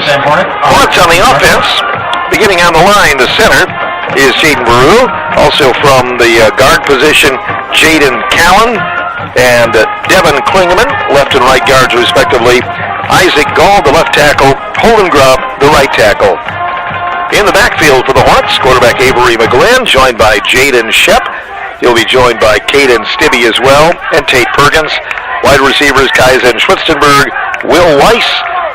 Centers. Hornets on the offense. Beginning on the line, the center is Jaden Baru. Also from the guard position, Jaden Callan and Devin Klingeman, left and right guards respectively. Isaac Gall, the left tackle. Holden Grubb, the right tackle. In the backfield for the Hornets, quarterback Avery McGlynn, joined by Jaden Shep. He'll be joined by Caden Stibbe as well, and Tate Perkins. Wide receivers, Kaizen Schwitzenberg, Will Weiss.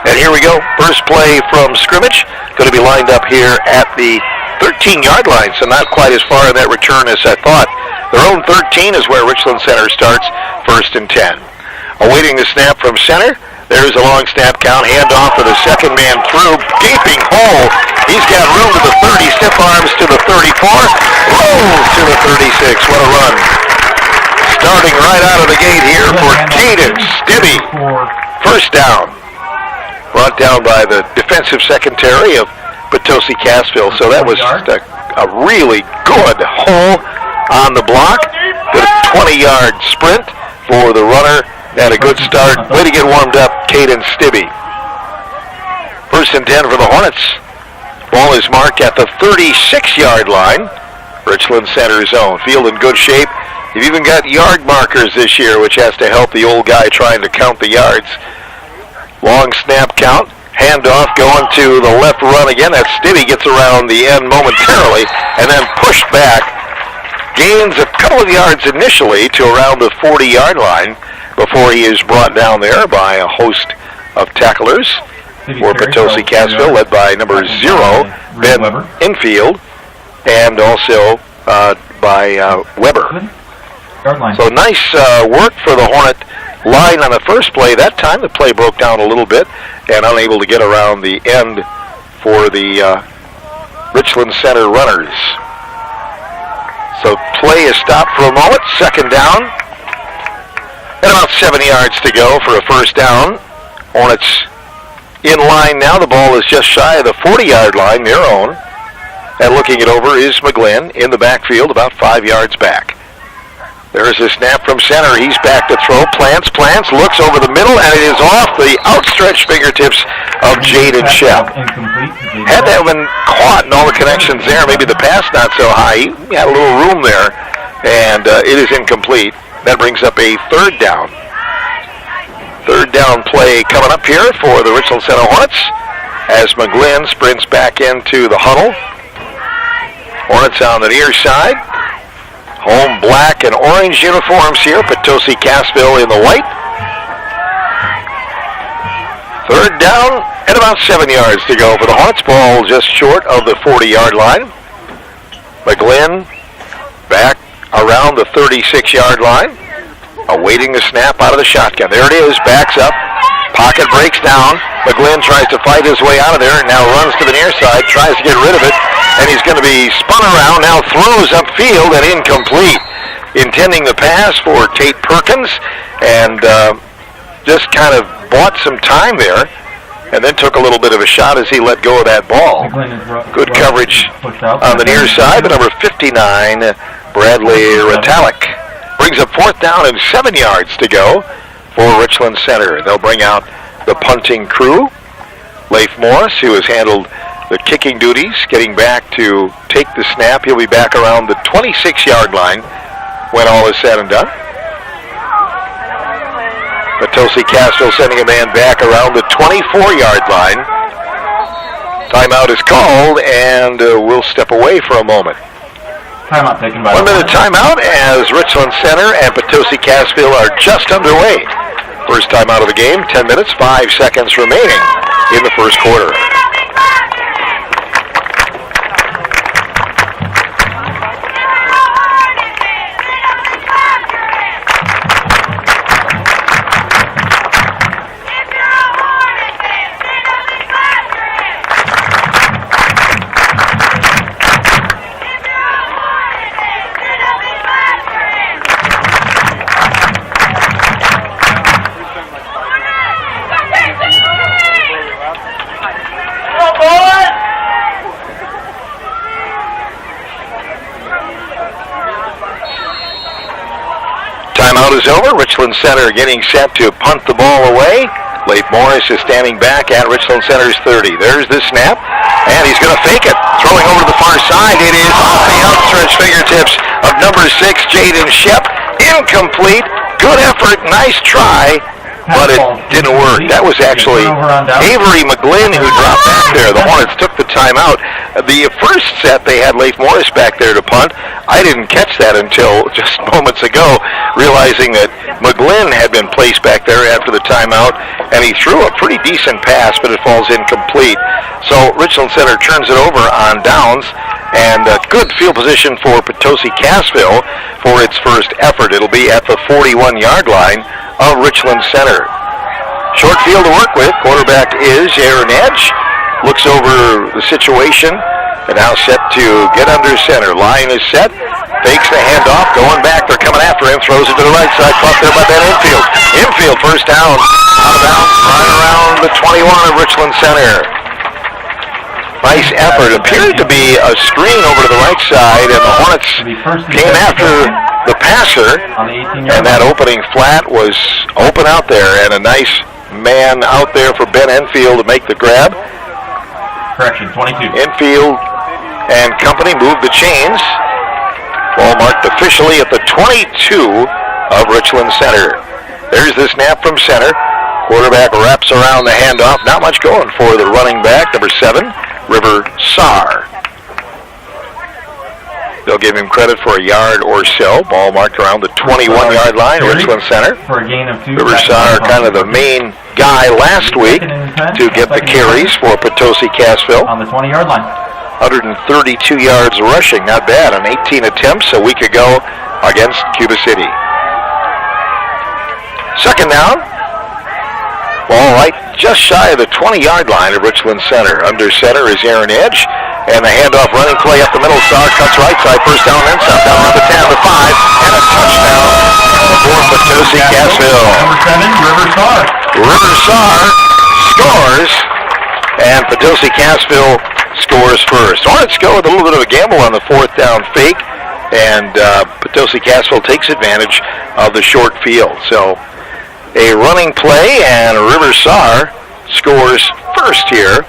And here we go, first play from scrimmage. Going to be lined up here at the 13-yard line, so not quite as far in that return as I thought. Their own 13 is where Richland Center starts, 1st and 10. Awaiting the snap from center. There's a long snap count, handoff to the second man through, gaping hole. He's got room to the 30, stiff arms to the 34, rolls to the 36. What a run. Starting right out of the gate here for Caden Stibbe. First down. Brought down by the defensive secondary of Potosi Cassville. So that was just a really good hole on the block. Good 20-yard sprint for the runner. Had a good start. Way to get warmed up, Caden Stibbe. 1st and 10 for the Hornets. Ball is marked at the 36-yard line. Richland Center zone. Field in good shape. You've even got yard markers this year, which has to help the old guy trying to count the yards. Long snap count. Handoff going to the left run again. That Stibbe gets around the end momentarily and then pushed back. Gains a couple of yards initially to around the 40-yard line before he is brought down there by a host of tacklers for Potosi Cassville, led by number 0, Ben Infield, and also by Weber. So nice work for the Hornet line on the first play. That time the play broke down a little bit and unable to get around the end for the Richland Center runners. So play is stopped for a moment. Second down. And about 7 yards to go for a first down. Hornets in line now. The ball is just shy of the 40-yard line, their own. And looking it over is McGlynn in the backfield, about 5 yards back. There's a snap from center. He's back to throw. Plants, looks over the middle, and it is off the outstretched fingertips of Jaden Shep. Had that one caught and all the connections there, maybe the pass not so high. He had a little room there, and it is incomplete. That brings up a third down. Third down play coming up here for the Richland Center Hornets as McGlynn sprints back into the huddle. Hornets on the near side. Home black and orange uniforms here. Potosi Cassville in the white. Third down and about 7 yards to go for the Hornets. Ball just short of the 40-yard line. McGlynn back around the 36-yard line, awaiting the snap out of the shotgun. There it is, backs up, pocket breaks down. McGlynn tries to fight his way out of there and now runs to the near side, tries to get rid of it, and he's going to be spun around, now throws upfield and incomplete. Intending the pass for Tate Perkins, and just kind of bought some time there, and then took a little bit of a shot as he let go of that ball. Good coverage on the near side, but number 59, Bradley Ritalik. Brings up 4th down and 7 yards to go for Richland Center. They'll bring out the punting crew. Leif Morris, who has handled the kicking duties, getting back to take the snap. He'll be back around the 26-yard line when all is said and done. Potosi Cassville sending a man back around the 24-yard line. Timeout is called, and we'll step away for a moment. Timeout taken by 1 minute timeout as Richland Center and Potosi Cassville are just underway. First timeout of the game, 10 minutes, 5 seconds remaining in the first quarter. Timeout is over. Richland Center getting set to punt the ball away. Leif Morris is standing back at Richland Center's 30. There's the snap, and he's going to fake it. Throwing over to the far side. It is off the outstretched fingertips of number 6, Jaden Shep. Incomplete. Good effort. Nice try. But it didn't work. That was actually Avery McGlynn who dropped back there. The Hornets took the timeout. The first set, they had Leif Morris back there to punt. I didn't catch that until just moments ago, realizing that McGlynn had been placed back there after the timeout, and he threw a pretty decent pass, but it falls incomplete. So Richland Center turns it over on downs, and a good field position for Potosi Cassville for its first effort. It'll be at the 41-yard line of Richland Center. Short field to work with. Quarterback is Aaron Edge. Looks over the situation and now set to get under center. Line is set. Fakes the handoff. Going back. They're coming after him. Throws it to the right side. Caught there by Ben Infield. Infield first down. Out of bounds. Right around the 21 of Richland Center. Nice effort. Appeared to be a screen over to the right side, and the Hornets came after the passer, and that opening flat was open out there, and a nice man out there for Ben Enfield to make the grab. Correction, 22. Enfield and company moved the chains. Ball marked officially at the 22 of Richland Center. There's the snap from center. Quarterback wraps around the handoff. Not much going for the running back, number 7, River Saar. They'll give him credit for a yard or so. Ball marked around the 21-yard line, Richland Center. For a gain of 2. River Saar, kind of the main guy last week to get the carries for Potosi Cassville. On the 20-yard line. 132 yards rushing, not bad, on 18 attempts a week ago against Cuba City. Second down. Ball right just shy of the 20-yard line of Richland Center. Under center is Aaron Edge. And the handoff running play up the middle. Saar cuts right side. First down, then some. Down around the 10, the 5. And a touchdown for Potosi Cassville. Number 7, River Saar. River Saar scores. And Potosi Cassville scores first. Hornets go with a little bit of a gamble on the fourth down fake. And Potosi Cassville takes advantage of the short field. So a running play, and River Saar scores first here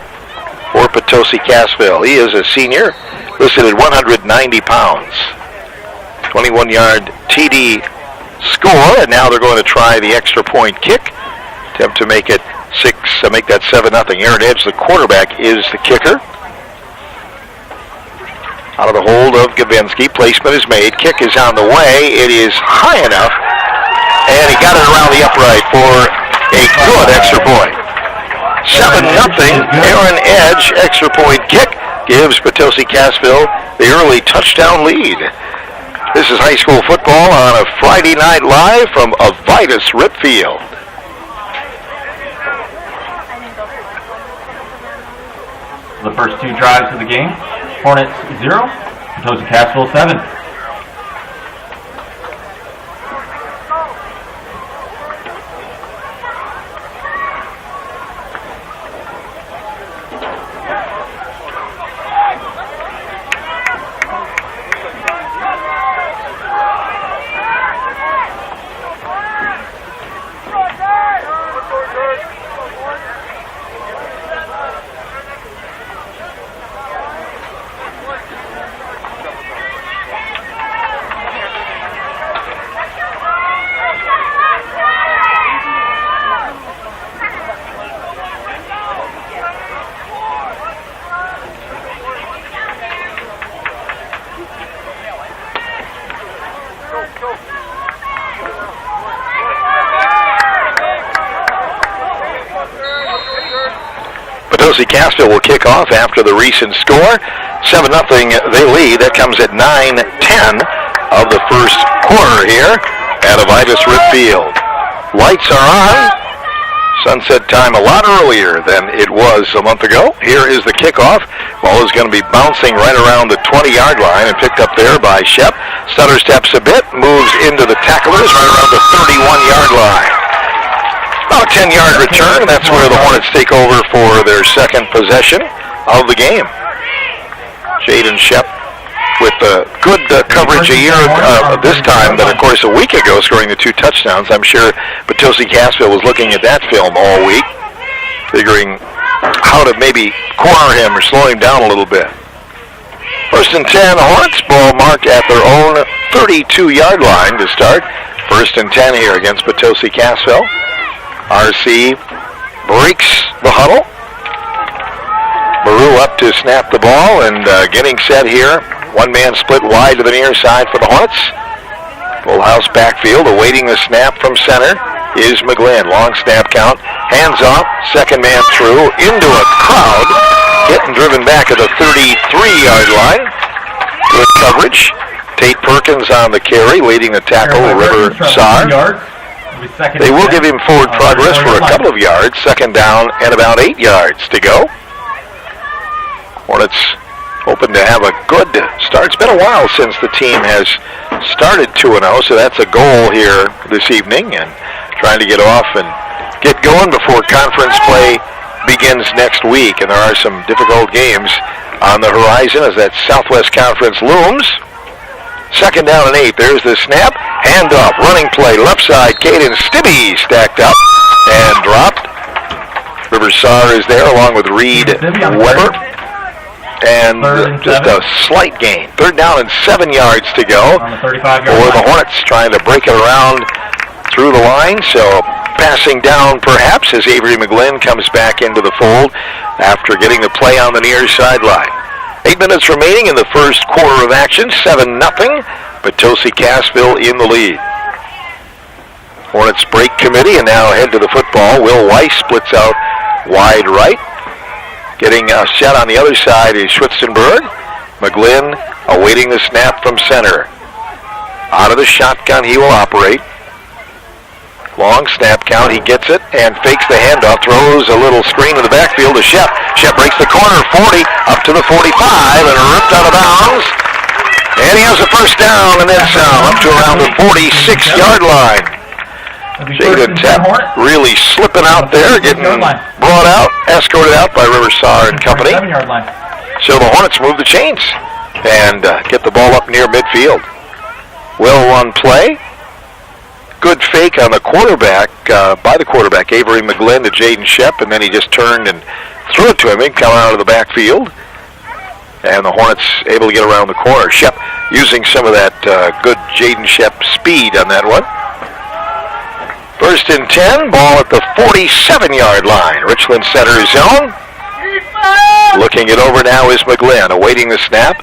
for Potosi Cassville. He is a senior, listed at 190 pounds. 21-yard TD score, and now they're going to try the extra point kick. Attempt to make it make that 7-0. Aaron Edge, the quarterback, is the kicker. Out of the hold of Gavinsky. Placement is made. Kick is on the way. It is high enough. And he got it around the upright for a good extra point. 7-0. Aaron Edge extra point kick gives Potosi Cassville the early touchdown lead. This is high school football on a Friday night live from Avitus Rip Field. The first 2 drives of the game. Hornets 0, Potosi Cassville 7. Potosi Cassville will kick off after the recent score. 7-0 they lead. That comes at 9:10 of the first quarter here at Avitus Rip Field. Lights are on. Sunset time a lot earlier than it was a month ago. Here is the kickoff. Ball is going to be bouncing right around the 20-yard line and picked up there by Shep. Stutter steps a bit, moves into the tacklers right around the 31-yard line. About a 10-yard return. That's where the Hornets take over for their second possession of the game. Jaden Shep with good coverage this time than, of course, a week ago, scoring the 2 touchdowns. I'm sure Potosi Cassville was looking at that film all week, figuring how to maybe corner him or slow him down a little bit. 1st and 10, Hornets, ball marked at their own 32-yard line to start. 1st and 10 here against Potosi Cassville. RC breaks the huddle. Baru up to snap the ball and getting set here. One-man split wide to the near side for the Hornets. Full house backfield, awaiting the snap from center is McGlynn. Long snap count, hands off, second man through, into a crowd. Hit and driven back at the 33-yard line. Good coverage. Tate Perkins on the carry, leading the tackle, River Saar. They will give him forward progress for a couple of yards. Second down and about 8 yards to go. Hornets hoping to have a good start. It's been a while since the team has started 2-0, so that's a goal here this evening, and trying to get off and get going before conference play begins next week. And there are some difficult games on the horizon as that Southwest Conference looms. Second down and 8. There's the snap. Handoff. Running play. Left side. Caden Stibbe stacked up and dropped. River Saar is there along with Reed Weber. And just a slight gain. 3rd down and 7 yards to go for the Hornets, trying to break it around through the line. So passing down perhaps as Avery McGlynn comes back into the fold after getting the play on the near sideline. 8 minutes remaining in the first quarter of action. 7-0. Potosi Cassville in the lead. Hornets break committee and now head to the football. Will Weiss splits out wide right. Getting a shot on the other side is Schwitzenberg. McGlynn awaiting the snap from center. Out of the shotgun he will operate. Long snap count, he gets it and fakes the handoff, throws a little screen in the backfield to Shep. Shep breaks the corner, 40, up to the 45, and ripped out of bounds. And he has a first down, and then some, up to around the 46-yard line. Jaden Tepp really slipping out there, getting brought out, escorted out by River Saar and company. So the Hornets move the chains and get the ball up near midfield. Well run play. Good fake on the quarterback, by the quarterback, Avery McGlynn to Jaden Shep, and then he just turned and threw it to him. He come out of the backfield. And the Hornets able to get around the corner. Shep using some of that good Jaden Shep speed on that one. 1st and 10, ball at the 47-yard line. Richland center zone. Looking it over now is McGlynn, awaiting the snap.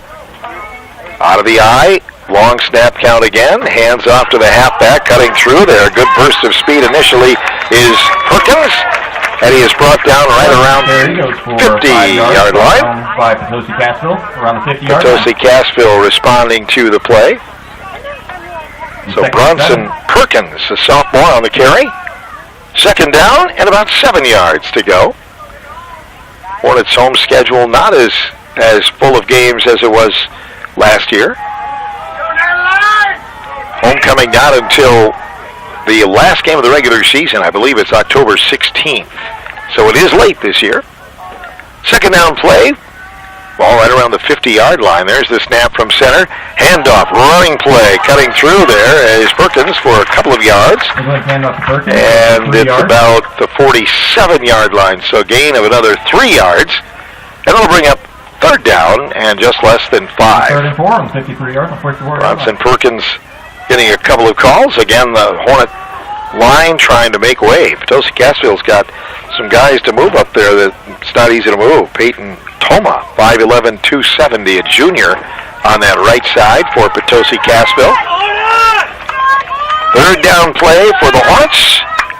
Out of the eye, long snap count again. Hands off to the halfback, cutting through there. Good burst of speed initially is Perkins. And he is brought down right around the 50-yard line. By Potosi Cassville, around the 50-yard line. Potosi Cassville responding to the play. So Bronson Perkins, a sophomore, on the carry. 2nd down and about 7 yards to go. Hornets' home schedule not as full of games as it was last year. Homecoming not until the last game of the regular season. I believe it's October 16th. So it is late this year. 2nd down play. Ball right around the 50-yard line. There's the snap from center. Handoff, running play, cutting through there is Perkins for a couple of yards. And it's about the 47-yard line, so gain of another 3 yards. And it'll bring up 3rd down and just less than 5. 3rd and 4 on 53 yards. Bronson Perkins getting a couple of calls. Again, the Hornet line trying to make way. Potosi Cassville's got some guys to move up there that it's not easy to move. Peyton Toma, 5'11", 270, a junior on that right side for Potosi Cassville. 3rd down play for the Hornets.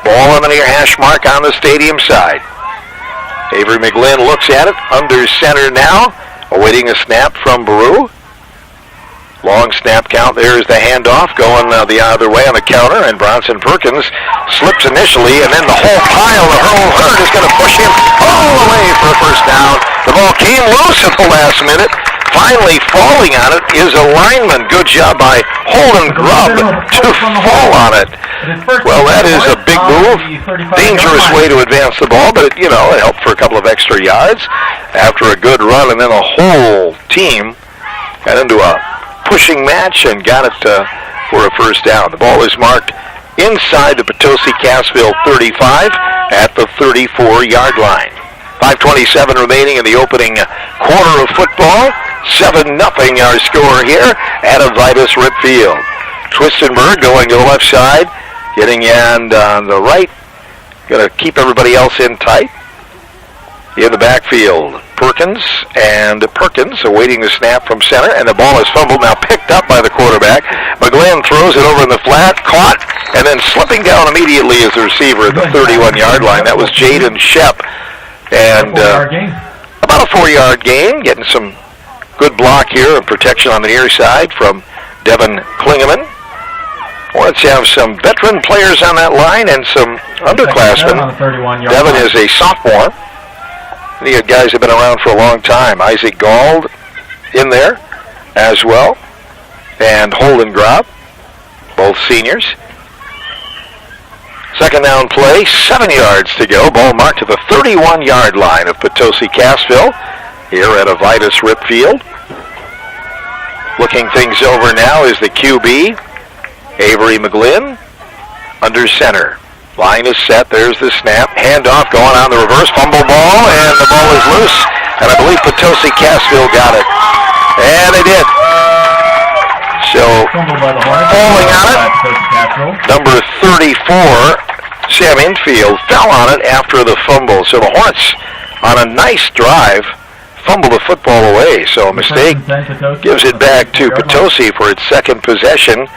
Ball on the near hash mark on the stadium side. Avery McGlynn looks at it, under center now, awaiting a snap from Baru. Long snap count, there's the handoff going the other way on the counter, and Bronson Perkins slips initially, and then the whole pile, the whole herd is going to push him all the way for a first down. The ball came loose at the last minute. Finally falling on it is a lineman. Good job by Holden Grubb to fall on it. Well, that is a big move. Dangerous way to advance the ball, but it helped for a couple of extra yards after a good run, and then the whole team got into a pushing match and got it for a first down. The ball is marked inside the Potosi Cassville 35 at the 34-yard line. 5:27 remaining in the opening quarter of football. 7-0 our score here at Vitus Rip Field. Twistenberg going to the left side, getting in on the right. Going to keep everybody else in tight. In the backfield, Perkins awaiting the snap from center, and the ball is fumbled, now picked up by the quarterback. McGlynn throws it over in the flat, caught, and then slipping down immediately as the receiver at the 31-yard line. That was Jaden Shep. And about a 4-yard gain, getting some good block here and protection on the near side from Devin Klingeman. Let's have some veteran players on that line and some underclassmen. Devin is a sophomore. The guys have been around for a long time. Isaac Gold in there as well. And Holden Grob, both seniors. Second down play, 7 yards to go. Ball marked to the 31-yard line of Potosi Cassville here at Vitus Rip Field. Looking things over now is the QB, Avery McGlynn, under center. Line is set, there's the snap, handoff going on the reverse, fumble ball, and the ball is loose, and I believe Potosi Cassville got it. And they did. So, falling on it, number 34, Sam Infield, fell on it after the fumble. So the Hornets, on a nice drive, fumbled the football away. So a mistake gives it back to Potosi for its second possession.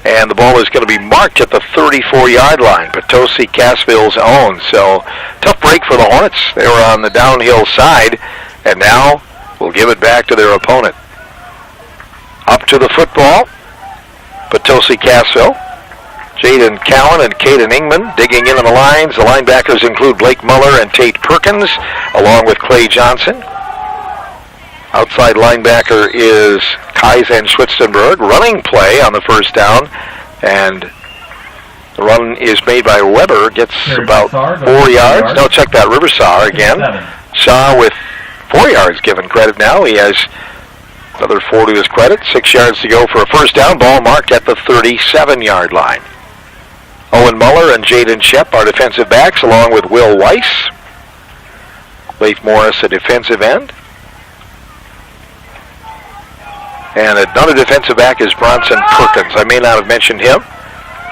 And the ball is going to be marked at the 34-yard line, Potosi Cassville's own. So, tough break for the Hornets. They were on the downhill side, and now will give it back to their opponent. Up to the football, Potosi Cassville. Jaden Cowan and Caden Ingman digging in on the lines. The linebackers include Blake Muller and Tate Perkins, along with Clay Johnson. Outside linebacker is Kaizen Schwitzenberg. Running play on the first down, and the run is made by Weber. Gets about 4 yards. No, check that. Riversaw again. Shaw with 4 yards given credit now. He has another 4 to his credit. 6 yards to go for a first down. Ball marked at the 37-yard line. Owen Muller and Jaden Shep are defensive backs, along with Will Weiss. Leif Morris, a defensive end. And another defensive back is Bronson Perkins. I may not have mentioned him.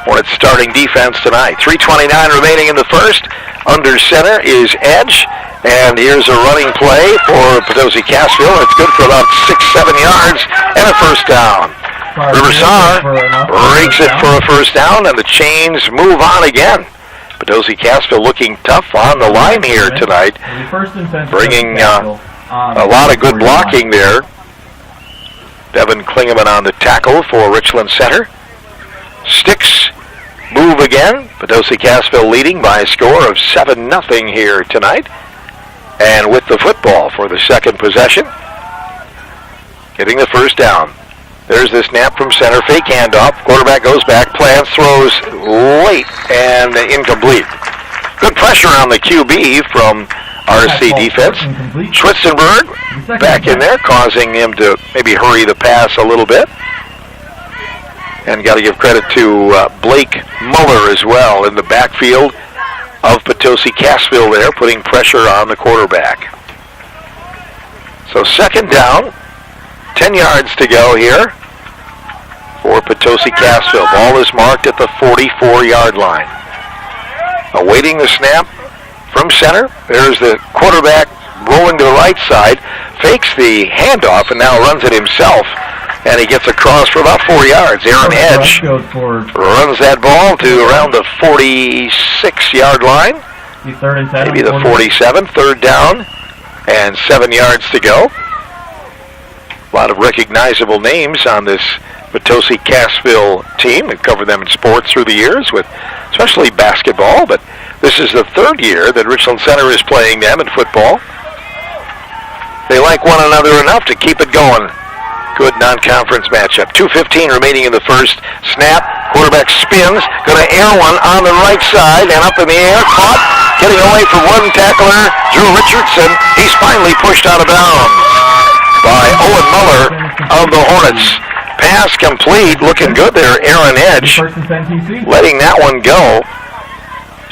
Hornets starting defense tonight. 3:29 remaining in the first. Under center is Edge. And here's a running play for Potosi Cassville. It's good for about 6-7 yards and a first down. Riversaw breaks it for a first down, and the Chains move on again. Potosi Cassville looking tough on the line here tonight, bringing a lot of good blocking there. Devin Klingeman on the tackle for Richland Center. Sticks move again. Potosi Cassville leading by a score of 7-0 here tonight. And with the football for the second possession, getting the first down. There's the snap from center, fake handoff. Quarterback goes back, plants, throws late and incomplete. Good pressure on the QB from RC defense. Schwitzenberg back in there, causing him to maybe hurry the pass a little bit. And got to give credit to Blake Muller as well in the backfield of Potosi Cassville there, putting pressure on the quarterback. So second down, 10 yards to go here for Potosi Cassville. Ball is marked at the 44-yard line. Awaiting the snap from center. There's the quarterback rolling to the right side, fakes the handoff, and now runs it himself. And he gets across for about 4 yards. Aaron Edge runs that ball to around the 46-yard line. Maybe the 47. Third down and 7 yards to go. A lot of recognizable names on this Potosi Cassville team. We've covered them in sports through the years, with especially basketball, but this is the third year that Richland Center is playing them in football. They like one another enough to keep it going. Good non-conference matchup. 2:15 remaining in the first. Snap. Quarterback spins. Going to air one on the right side and up in the air. Caught. Getting away from one tackler, Drew Richardson. He's finally pushed out of bounds. by Owen Muller of the Hornets. Pass complete, looking good there, Aaron Edge, letting that one go.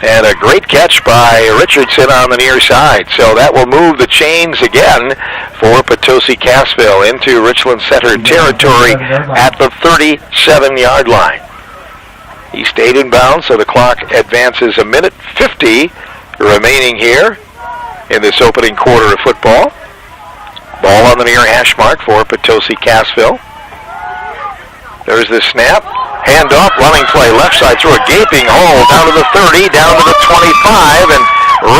And a great catch by Richardson on the near side. So that will move the chains again for Potosi Cassville into Richland Center territory at the 37-yard line. He stayed in bounds, so the clock advances a minute 50 remaining here in this opening quarter of football. Ball on the near hash mark for Potosi Cassville. There's the snap. Handoff, running play, left side through a gaping hole, down to the 30, down to the 25, and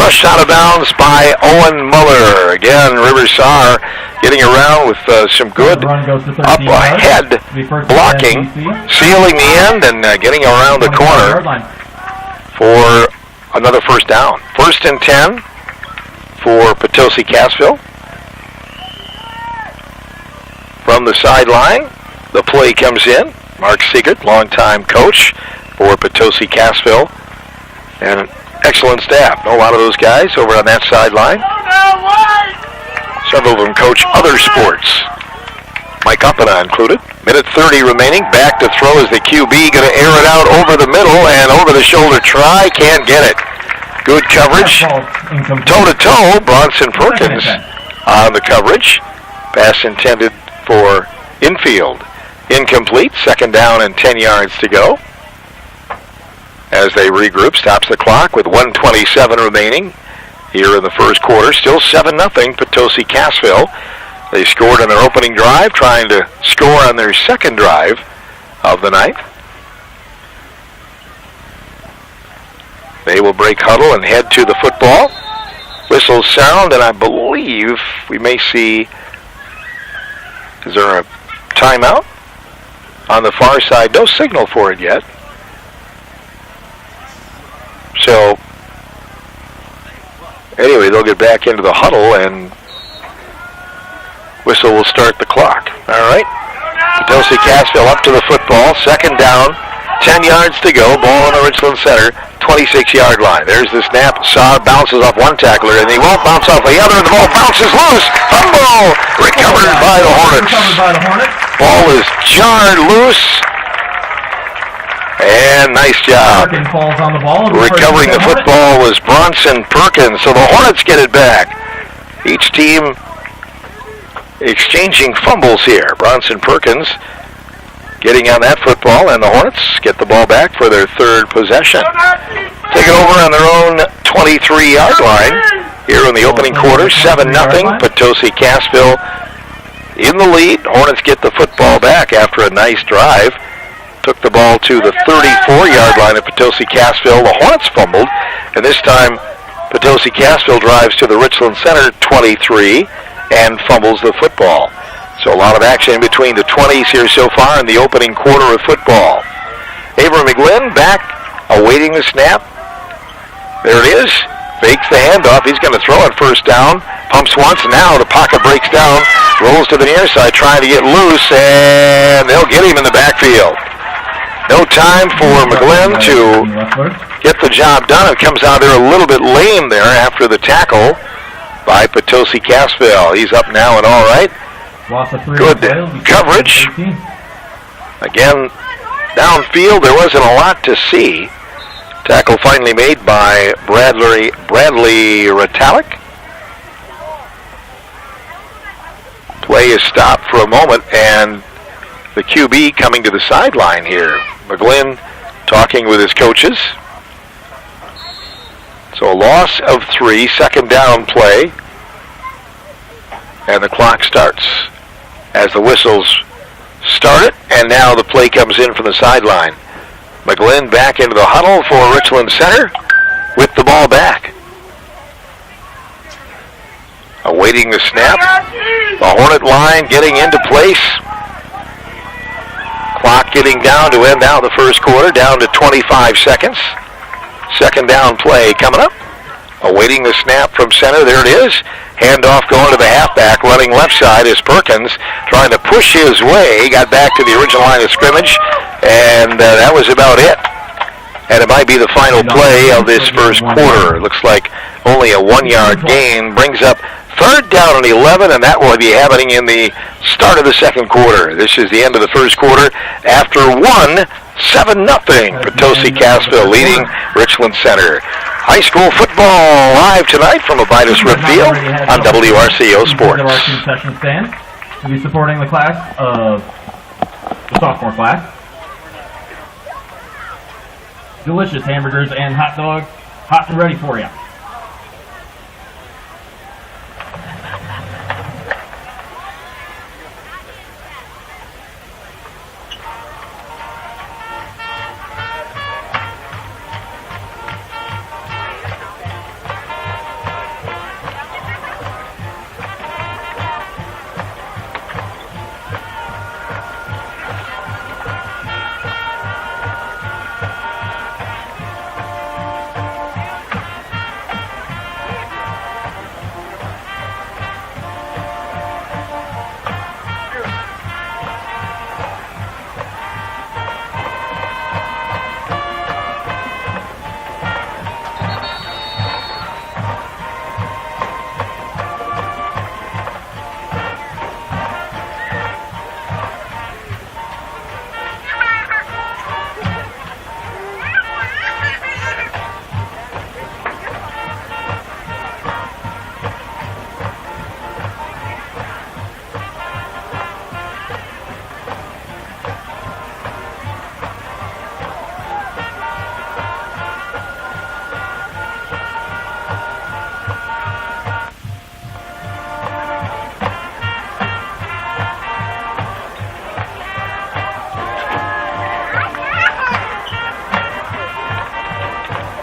rushed out of bounds by Owen Muller. Again, Riversar getting around with some good up ahead blocking, sealing the end, and getting around the corner for another first down. 1st and 10 for Potosi Cassville. From the sideline, the play comes in. Mark Siegert, longtime coach for Potosi Cassville, and an excellent staff. Know a lot of those guys over on that sideline. Several of them coach other sports. Mike Uppana included. Minute 30 remaining. Back to throw as the QB going to air it out over the middle and over the shoulder try. Can't get it. Good coverage. Toe-to-toe, Bronson Perkins on the coverage. Pass intended for infield. Incomplete, 2nd down and 10 yards to go. As they regroup, stops the clock with 1:27 remaining here in the first quarter. Still 7-0 Potosi Cassville. They scored on their opening drive, trying to score on their second drive of the night. They will break huddle and head to the football. Whistles sound, and I believe we may see, is there a timeout? On the far side, no signal for it yet. So, anyway, they'll get back into the huddle and whistle will start the clock. All right. Potosi Cassville up to the football. 2nd down, 10 yards to go. Ball in the Richland Center, 26-yard line. There's the snap. Saar bounces off one tackler, and he won't bounce off the other, and the ball bounces loose. Fumble! Recovered by the Hornets. Ball is jarred loose. And nice job. Falls on the ball. Recovering the football was Bronson Perkins, so the Hornets get it back. Each team exchanging fumbles here. Bronson Perkins getting on that football, and the Hornets get the ball back for their 3rd possession. Take it over on their own 23-yard line here in the opening quarter. 7-0 Potosi Cassville in the lead. Hornets get the football back after a nice drive. Took the ball to the 34-yard line of Potosi Cassville. The Hornets fumbled, and this time Potosi Cassville drives to the Richland Center 23 and fumbles the football. So a lot of action in between the 20s here so far in the opening quarter of football. Avery McGlynn back, awaiting the snap. There it is. Fakes the handoff. He's going to throw it 1st down. Pumps once. Now the pocket breaks down. Rolls to the near side, trying to get loose, and they'll get him in the backfield. No time for McGlynn to get the job done. It comes out there a little bit lame there after the tackle by Potosi Cassville. He's up now and all right. Good coverage. Again, downfield, there wasn't a lot to see. Tackle finally made by Bradley Ritalik. Play is stopped for a moment, and the QB coming to the sideline here. McGlynn talking with his coaches. So a loss of 3, 2nd down play. And the clock starts as the whistles start it, and now the play comes in from the sideline. McGlynn back into the huddle for Richland Center with the ball back. Awaiting the snap. The Hornet line getting into place. Clock getting down to end out the first quarter, down to 25 seconds. 2nd down play coming up. Awaiting the snap from center. There it is. Handoff going to the halfback. Running left side is Perkins, trying to push his way. Got back to the original line of scrimmage, and that was about it. And it might be the final play of this first quarter. It looks like only a 1-yard gain brings up 3rd down and 11, and that will be happening in the start of the second quarter. This is the end of the first quarter after 7-0. Potosi Cassville leading Richland Center. High school football live tonight from Abitus Rip Field on WRCO Sports. Our concession stand to be supporting the class of the sophomore class. Delicious hamburgers and hot dogs, hot and ready for you.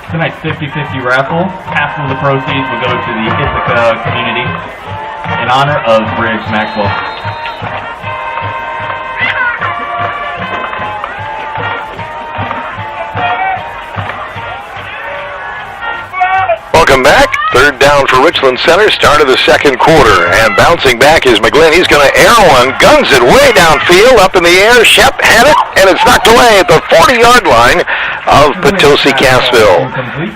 Tonight's 50-50 raffle, half of the proceeds will go to the Ithaca community in honor of Briggs Maxwell. Welcome back. 3rd down for Richland Center. Start of the second quarter. And bouncing back is McGlynn. He's going to air one. Guns it way downfield. Up in the air. Shep had it. And it's knocked away at the 40-yard line of Potosi Cassville.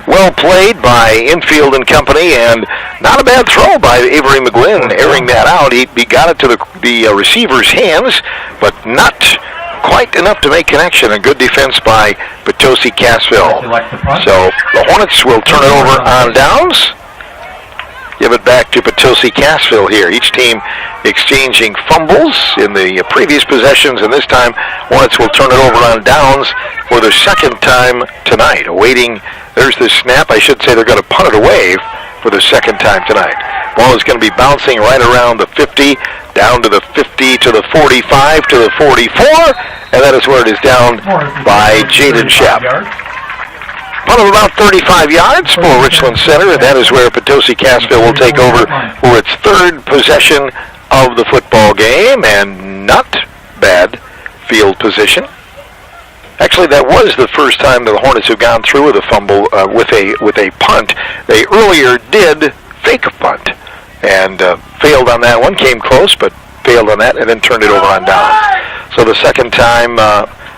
Well played by Infield and company. And not a bad throw by Avery McGlynn. Airing that out. He got it to the receiver's hands. But not quite enough to make connection. A good defense by Potosi Cassville. So the Hornets will turn it over on downs. Give it back to Potosi Cassville here. Each team exchanging fumbles in the previous possessions, and this time Hornets will turn it over on downs for the second time tonight. Awaiting, there's the snap. I should say they're going to punt it away for the second time tonight. Ball is going to be bouncing right around the 50, down to the 50, to the 45, to the 44, and that is where it is down by Jaden Shep. Punt of about 35 yards for Richland Center, and that is where Potosi Cassville will take over for its 3rd possession of the football game, and not bad field position. Actually, that was the first time the Hornets have gone through with a fumble with a punt. They earlier did fake a punt and failed on that one. Came close, but failed on that, and then turned it over on down. So the second time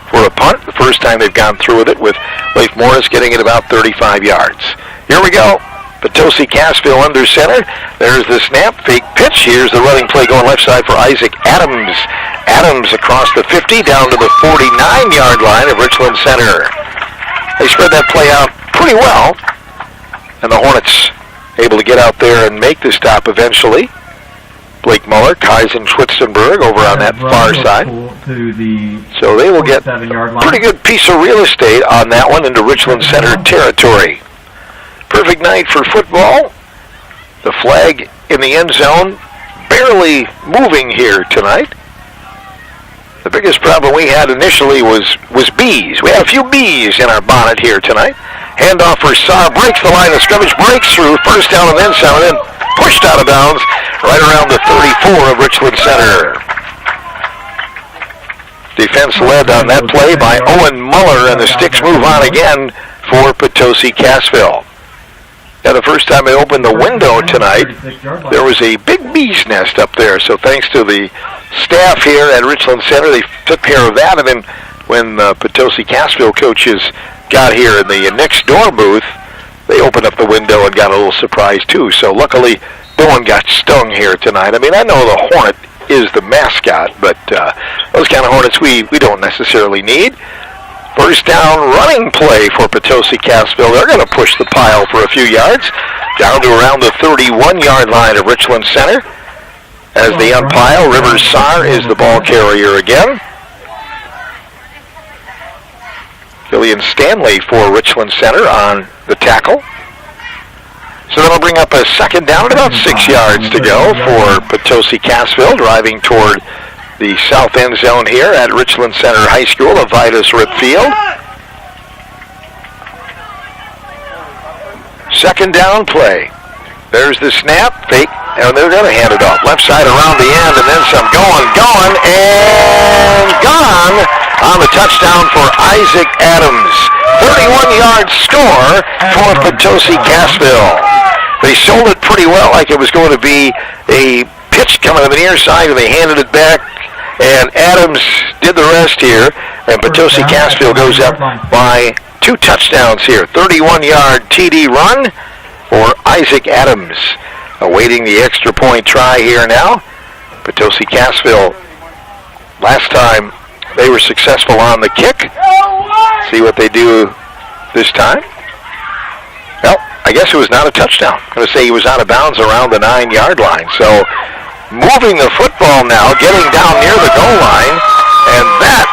for a punt. The first time they've gone through with it, with Leif Morris getting it about 35 yards. Here we go. Potosi Cassville under center. There's the snap, fake pitch. Here's the running play going left side for Isaac Adams. Adams across the 50 down to the 49-yard line of Richland Center. They spread that play out pretty well, and the Hornets able to get out there and make the stop eventually. Blake Muller, Kaizen Schwitzenberg over on that far side. So they will get a pretty good piece of real estate on that one into Richland Center territory. Perfect night for football. The flag in the end zone barely moving here tonight. The biggest problem we had initially was bees. We had a few bees in our bonnet here tonight. Handoff for Saar, breaks the line of scrimmage, breaks through, first down and then some, and then pushed out of bounds right around the 34 of Richland Center. Defense led on that play by Owen Muller, and the Sticks move on again for Potosi Cassville. Now, the first time they opened the window tonight, there was a big bee's nest up there. So thanks to the staff here at Richland Center, they took care of that. And then when Potosi Cassville coaches got here in the next door booth, they opened up the window and got a little surprise too. So luckily, no one got stung here tonight. I mean, I know the Hornet is the mascot, but those kind of Hornets we don't necessarily need. First down running play for Potosi Cassville. They're going to push the pile for a few yards, down to around the 31-yard line of Richland Center. As the umpire, Rivers Saar, is the ball carrier again. Killian Stanley for Richland Center on the tackle. So that'll bring up a second down at about 6 yards to go for Potosi Cassville, driving toward the south end zone here at Richland Center High School, a Vitus Rip Field. Second down play. There's the snap, fake, and they're going to hand it off. Left side around the end, and then some going, and gone on the touchdown for Isaac Adams. 31-yard score for Potosi Cassville. They sold it pretty well, like it was going to be a pitch coming to the near side, and they handed it back, and Adams did the rest here, and Potosi Cassville goes up by 2 touchdowns here. 31-yard TD run for Isaac Adams. Awaiting the extra point try here now. Potosi Cassville, last time they were successful on the kick. See what they do this time. Well, I guess it was not a touchdown. I'm going to say he was out of bounds around the 9-yard line. So moving the football now, getting down near the goal line, and that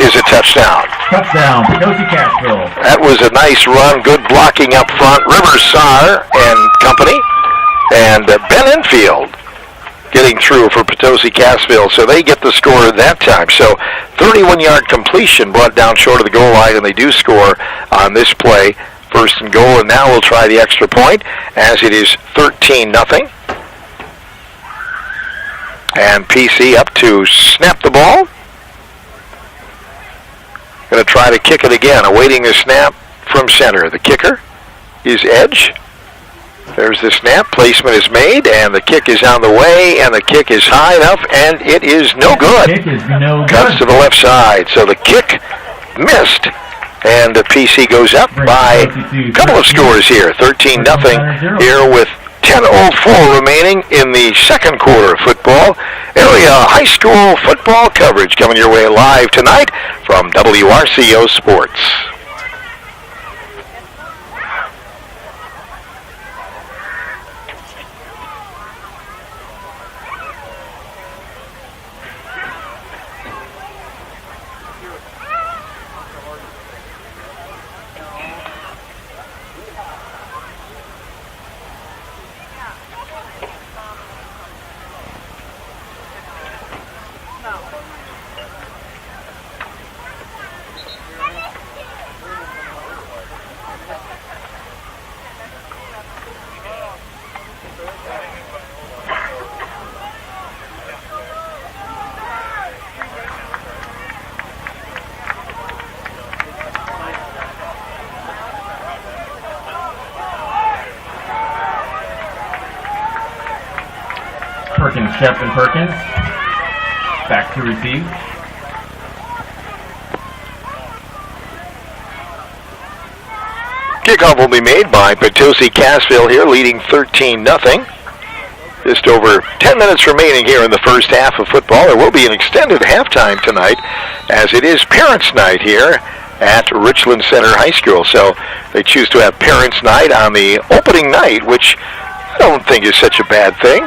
is a touchdown. Touchdown, Potosi Cassville. That was a nice run, good blocking up front. Rivers Saar and company, and Ben Enfield getting through for Potosi Cassville, so they get the score that time. So 31-yard completion brought down short of the goal line, and they do score on this play. First and goal, and now we'll try the extra point as it is 13-0. And PC up to snap the ball. Going to try to kick it again, awaiting the snap from center. The kicker is Edge. There's the snap, placement is made, and the kick is on the way, and the kick is high enough, and it is no good. Kick is no good. Cuts to the left side, so the kick missed. And the PC goes up by a couple of scores here. 13-0 here with 10:04 remaining in the second quarter of football. Area high school football coverage coming your way live tonight from WRCO Sports. Perkins, Shep and Perkins. Back to receive. Kickoff will be made by Potosi Cassville here, leading 13-0. Just over 10 minutes remaining here in the first half of football. There will be an extended halftime tonight, as it is Parents' Night here at Richland Center High School. So they choose to have Parents' Night on the opening night, which I don't think is such a bad thing.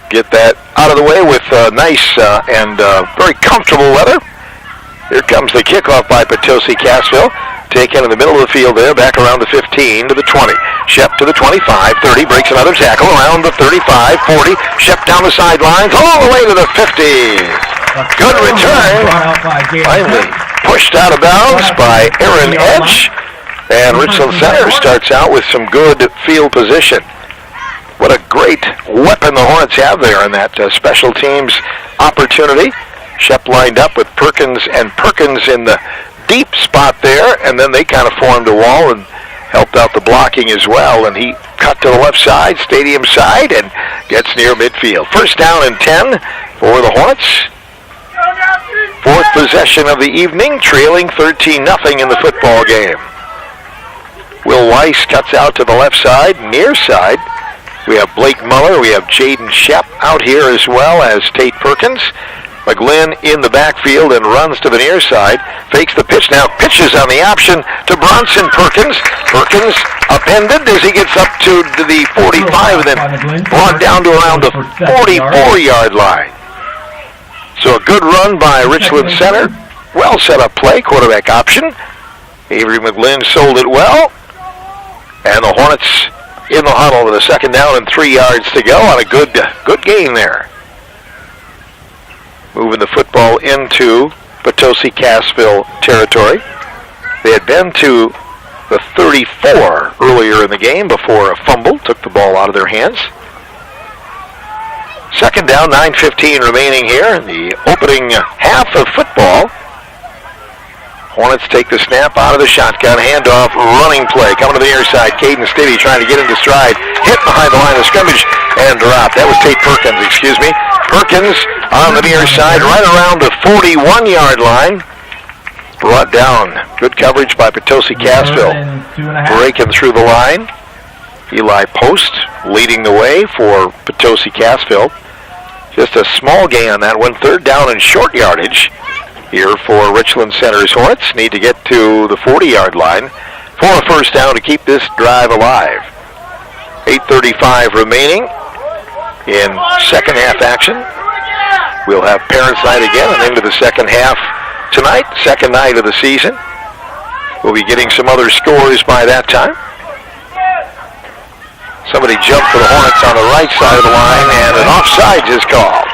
Get that out of the way with nice and very comfortable weather. Here comes the kickoff by Potosi Cassville. Taken in the middle of the field there, back around the 15 to the 20. Shep to the 25, 30, breaks another tackle around the 35, 40. Shep down the sidelines, all the way to the 50. Good return. Finally pushed out of bounds by Aaron Edge. And Richland Center starts out with some good field position. What a great weapon the Hornets have there in that special teams opportunity. Shep lined up with Perkins, and Perkins in the deep spot there, and then they kind of formed a wall and helped out the blocking as well, and he cut to the left side, stadium side, and gets near midfield. First down and 10 for the Hornets. Fourth possession of the evening, trailing 13-0 in the football game. Will Weiss cuts out to the left side, near side, We have Blake Muller. We have Jaden Shep out here as well as Tate Perkins. McGlynn in the backfield and runs to the near side. Fakes the pitch now. Pitches on the option to Bronson Perkins. Perkins upended as he gets up to the 45 and then brought down to around the 44-yard line. So a good run by Richland Center. Well set up play. Quarterback option. Avery McGlynn sold it well. And the Hornets in the huddle with a second down and 3 yards to go on a good gain there. Moving the football into Potosi Cassville territory. They had been to the 34 earlier in the game before a fumble took the ball out of their hands. Second down, 9:15 remaining here in the opening half of football. Hornets take the snap out of the shotgun, handoff, running play. Coming to the near side, Caden Stiddy trying to get into stride. Hit behind the line of scrimmage and dropped. That was Tate Perkins, excuse me. Perkins on the near side, right around the 41-yard line. Brought down. Good coverage by Potosi Cassville. Breaking through the line. Eli Post leading the way for Potosi Cassville. Just a small gain on that one. Third down and short yardage here for Richland Center's Hornets. Need to get to the 40-yard line for a first down to keep this drive alive. 8:35 remaining in second half action. We'll have Parents' Night again and into the second half tonight, second night of the season. We'll be getting some other scores by that time. Somebody jumped for the Hornets on the right side of the line and an offsides is called.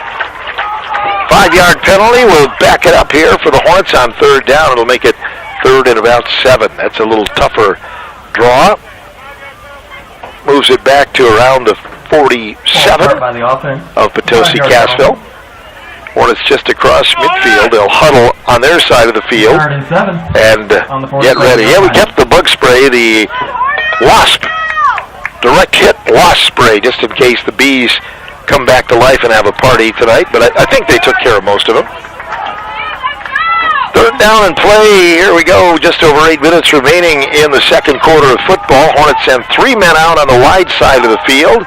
5-yard penalty. We'll back it up here for the Hornets on third down. It'll make it third and about 7. That's a little tougher draw. Moves it back to around the 47 of Potosi Cassville. Hornets just across midfield. They'll huddle on their side of the field and get ready. Yeah, we kept the bug spray, the wasp, direct hit wasp spray, just in case the bees come back to life and have a party tonight, but I think they took care of most of them. Third down and play. Here we go. Just over 8 minutes remaining in the second quarter of football. Hornets send 3 men out on the wide side of the field.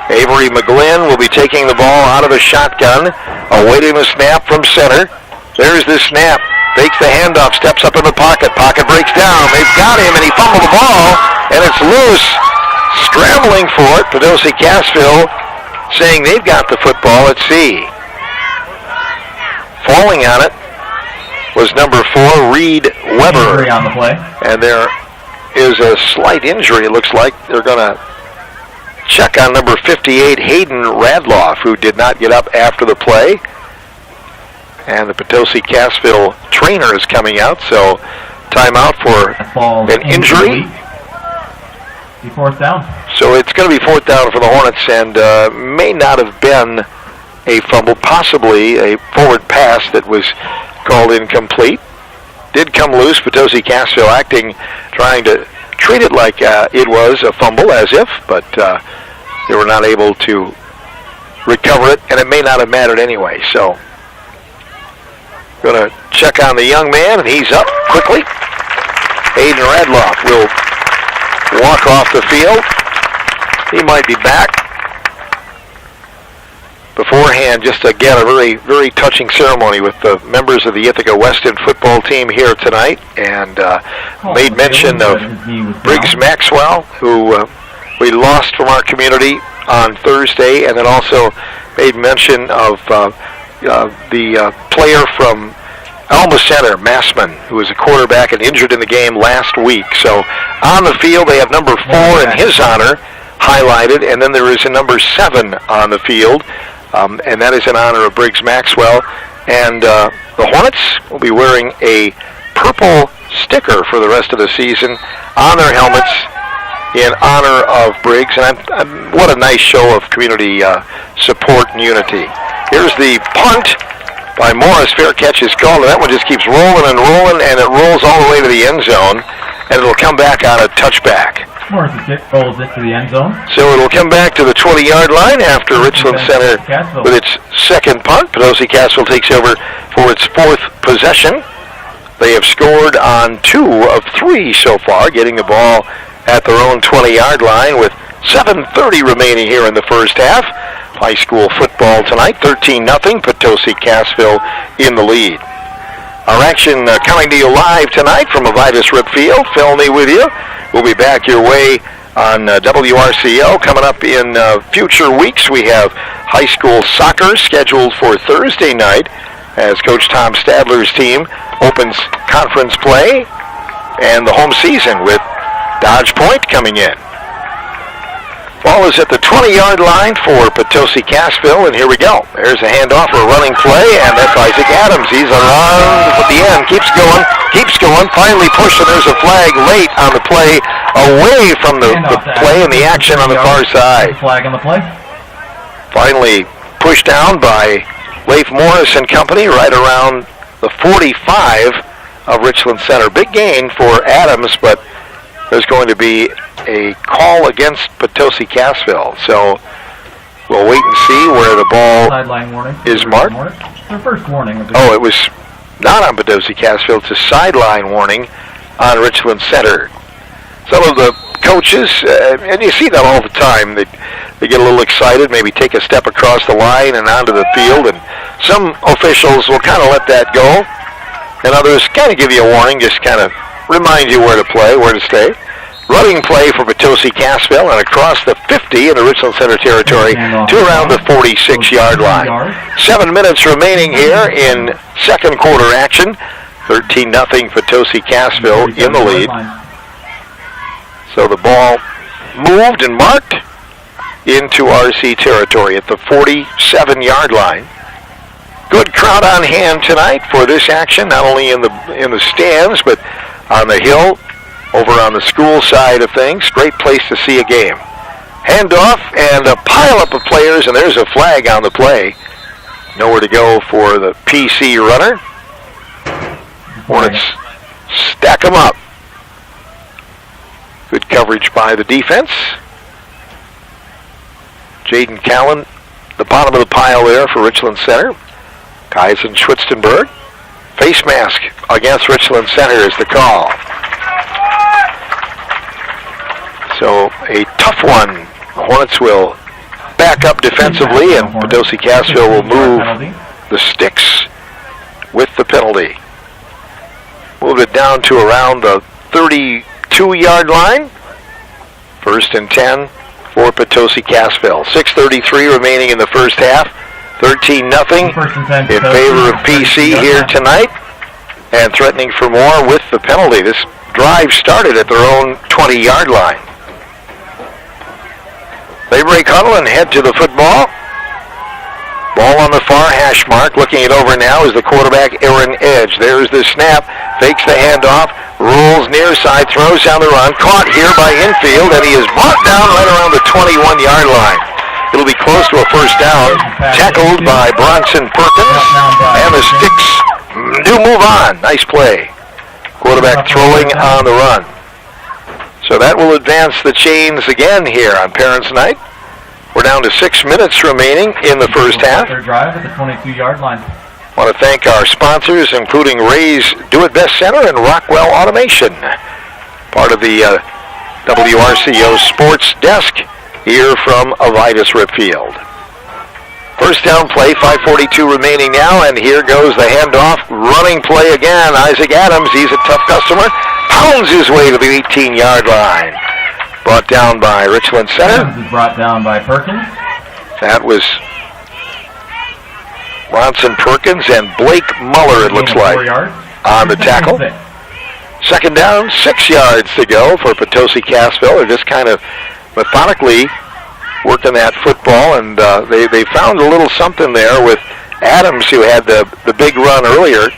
Avery McGlynn will be taking the ball out of the shotgun, awaiting the snap from center. There's the snap. Fakes the handoff, steps up in the pocket. Pocket breaks down. They've got him, and he fumbled the ball, and it's loose. Scrambling for it, Potosi Cassville saying they've got the football at sea. Falling on it was number 4, Reed Weber. Injury on the play. And there is a slight injury. It looks like they're going to check on number 58, Hayden Radloff, who did not get up after the play. And the Potosi Cassville trainer is coming out, so timeout for an injury. Be fourth down. So it's going to be fourth down for the Hornets, and may not have been a fumble, possibly a forward pass that was called incomplete. Did come loose. Potosi Cassville acting, trying to treat it like it was a fumble, as if, but they were not able to recover it, and it may not have mattered anyway. So, going to check on the young man, and he's up quickly. Hayden Radloff will walk off the field. He might be back. Beforehand, just again, a very, very touching ceremony with the members of the Ithaca Weston football team here tonight, and made mention of Briggs Maxwell, who we lost from our community on Thursday, and then also made mention of the player from Alma Center, Massman, who was a quarterback and injured in the game last week. So on the field, they have number 4 in his honor highlighted, and then there is a number 7 on the field, and that is in honor of Briggs Maxwell. And the Hornets will be wearing a purple sticker for the rest of the season on their helmets in honor of Briggs. And what a nice show of community support and unity. Here's the punt by Morris. Fair catch is called, and that one just keeps rolling and rolling, and it rolls all the way to the end zone, and it'll come back on a touchback. Morris rolls it to the end zone. So it'll come back to the 20-yard line after Richland Center with its second punt. Potosi Cassville takes over for its 4th possession. They have scored on 2 of 3 so far, getting the ball at their own 20-yard line with 7:30 remaining here in the first half. High school football tonight, 13-0, Potosi Cassville in the lead. Our action coming to you live tonight from Avitus Rip Field. Phil Mee with you. We'll be back your way on WRCO. Coming up in future weeks, we have high school soccer scheduled for Thursday night as Coach Tom Stadler's team opens conference play and the home season with Dodge Point coming in. Ball is at the 20-yard line for Potosi Cassville, and here we go. There's a handoff for a running play, and that's Isaac Adams. He's around at the end, keeps going, finally pushed, and there's a flag late on the play, away from the play and the action on the far side. Flag on the play. Finally pushed down by Leif Morris and company right around the 45 of Richland Center. Big gain for Adams, but there's going to be a call against Potosi Cassville. So we'll wait and see where the ball is marked. Their first warning. Oh, it was not on Potosi Cassville. It's a sideline warning on Richland Center. Some of the coaches, and you see that all the time, they get a little excited, maybe take a step across the line and onto the field, and some officials will kind of let that go, and others kind of give you a warning, just kind of remind you where to play, where to stay. Running play for Potosi Cassville and across the 50 in the Richland Center territory to around the 46-yard line. 7 minutes remaining here in second quarter action. 13-0 Potosi Cassville in the lead. So the ball moved and marked into RC territory at the 47-yard line. Good crowd on hand tonight for this action, not only in the stands, but on the hill, over on the school side of things. Great place to see a game. Handoff and a pileup of players, and there's a flag on the play. Nowhere to go for the PC runner. Hornets stack them up. Good coverage by the defense. Jaden Callan, the bottom of the pile there for Richland Center. Kaizen Schwitzenberg. Face mask against Richland Center is the call. So a tough one. Hornets will back up defensively, and Potosi Cassville will move the sticks with the penalty. Move it down to around the 32-yard line. 1st and 10 for Potosi Cassville. 6:33 remaining in the first half. 13-0 in favor of PC here tonight, and threatening for more with the penalty. This drive started at their own 20-yard line. They break huddle and head to the football. Ball on the far hash mark. Looking it over now is the quarterback, Aaron Edge. There's the snap. Fakes the handoff. Rolls near side. Throws down the run. Caught here by infield, and he is brought down right around the 21-yard line. It'll be close to a first down. Tackled by Bronson Perkins. And the Sticks do move on. Nice play. Quarterback throwing on the run. So that will advance the chains again here on Parents' Night. We're down to 6 minutes remaining in the first half. Their drive at the 22-yard line. I want to thank our sponsors, including Ray's Do-It-Best Center and Rockwell Automation. Part of the WRCO Sports Desk here from Avitus Rip Field. First down play, 5:42 remaining now, and here goes the handoff. Running play again. Isaac Adams, he's a tough customer. Pounds his way to the 18-yard line. Brought down by Richland Center. Adams is brought down by Perkins. That was Bronson Perkins and Blake Muller, it looks like, on the tackle. Second down, 6 yards to go for Potosi Cassville. They're just kind of methodically working that football, and they found a little something there with Adams, who had the big run earlier.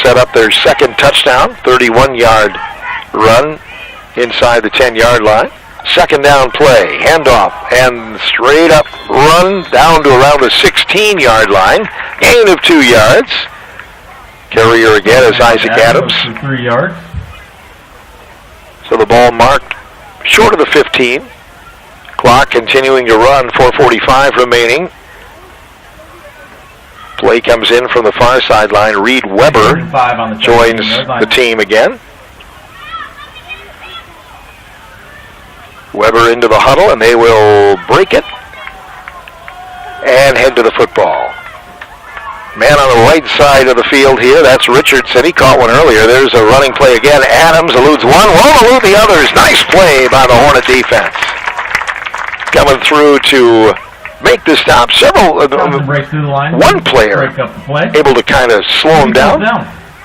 Set up their second touchdown, 31-yard run inside the 10-yard line. Second down play, handoff, and straight up run down to around the 16-yard line. Gain of 2 yards. Carrier again is Isaac Adams. 3 yards. So the ball marked short of the 15. Clock continuing to run, 4:45 remaining. Play comes in from the far sideline. Reed Weber joins the team again. Weber into the huddle, and they will break it and head to the football. Man on the right side of the field here, that's Richardson. He caught one earlier. There's a running play again. Adams eludes one, won't elude the others. Nice play by the Hornet defense. Coming through to make the stop. Several, break through the line. one player break up the play. able to kind of slow him down.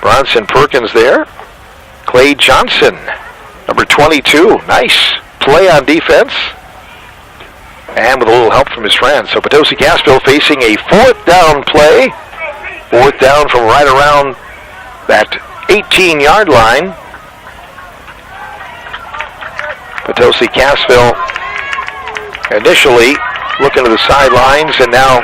Bronson Perkins there. Clay Johnson, number 22. Nice play on defense. And with a little help from his friends. So Potosi Cassville facing a 4th down play. 4th down from right around that 18-yard line. Potosi Cassville initially looking to the sidelines, and now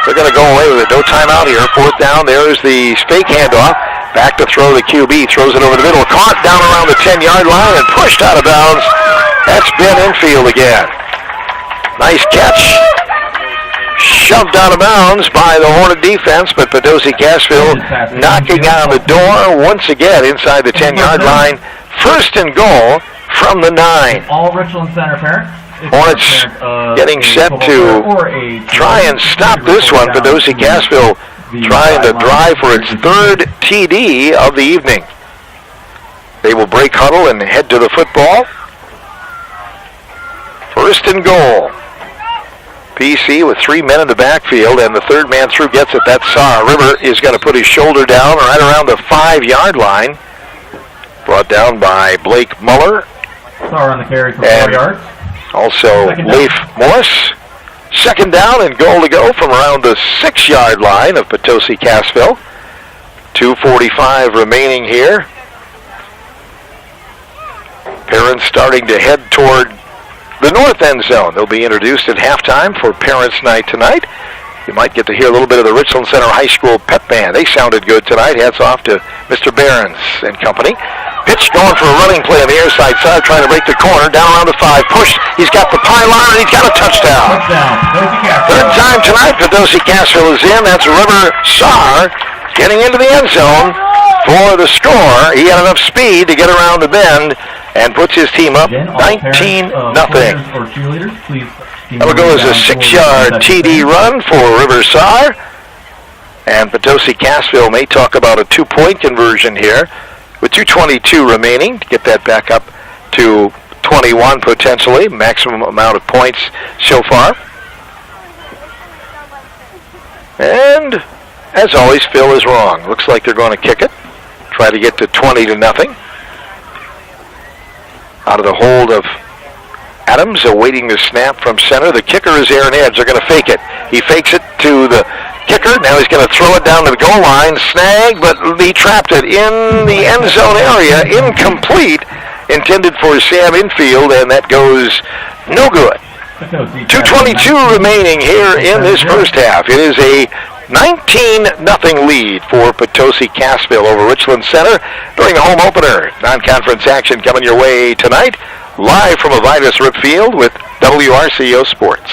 they're going to go away with it. No timeout here. 4th down. There's the fake handoff. Back to throw the QB. Throws it over the middle. Caught down around the 10-yard line and pushed out of bounds. That's Ben Infield again. Nice catch. Shoved out of bounds by the Hornet defense, but Potosi Cassville knocking on the door once again inside the 10-yard line. 1st and goal from the 9. All Richland Center parents. Hornets getting set to try and stop this one. Potosi Cassville trying to drive for its 3rd TD of the evening. They will break huddle and head to the football. 1st and goal. PC with 3 men in the backfield, and the 3rd man through gets it. That's Saar. River is going to put his shoulder down right around the 5-yard line. Brought down by Blake Muller. Saar on the carry for 4 yards. Also Leif Morris. 2nd down and goal to go from around the 6-yard line of Potosi Cassville. 2:45 remaining here. Parents starting to head toward the north end zone. They'll be introduced at halftime for Parents' Night tonight. You might get to hear a little bit of the Richland Center High School pep band. They sounded good tonight. Hats off to Mr. Behrens and company. Pitch going for a running play on the air side, trying to break the corner. Down around the 5. Push. He's got the pylon, and he's got a touchdown. Third time tonight, Potosi Cassville is in. That's River Saar getting into the end zone for the score. He had enough speed to get around the bend and puts his team up 19-0. That will go as a 6-yard TD run for River Saar. And Potosi Cassville may talk about a 2-point conversion here with 2:22 remaining to get that back up to 21 potentially, maximum amount of points so far. And as always, Phil is wrong. Looks like they're going to kick it. Try to get to 20-0. Out of the hold of Adams, awaiting the snap from center. The kicker is Aaron Edge. They're going to fake it. He fakes it to the kicker. Now he's going to throw it down to the goal line. Snag, but he trapped it in the end zone area. Incomplete. Intended for Sam Infield, and that goes no good. 2:22 remaining here in this first half. It is a 19-0 lead for Potosi Cassville over Richland Center during the home opener. Non-conference action coming your way tonight, live from Avitus Rip Field with WRCO Sports.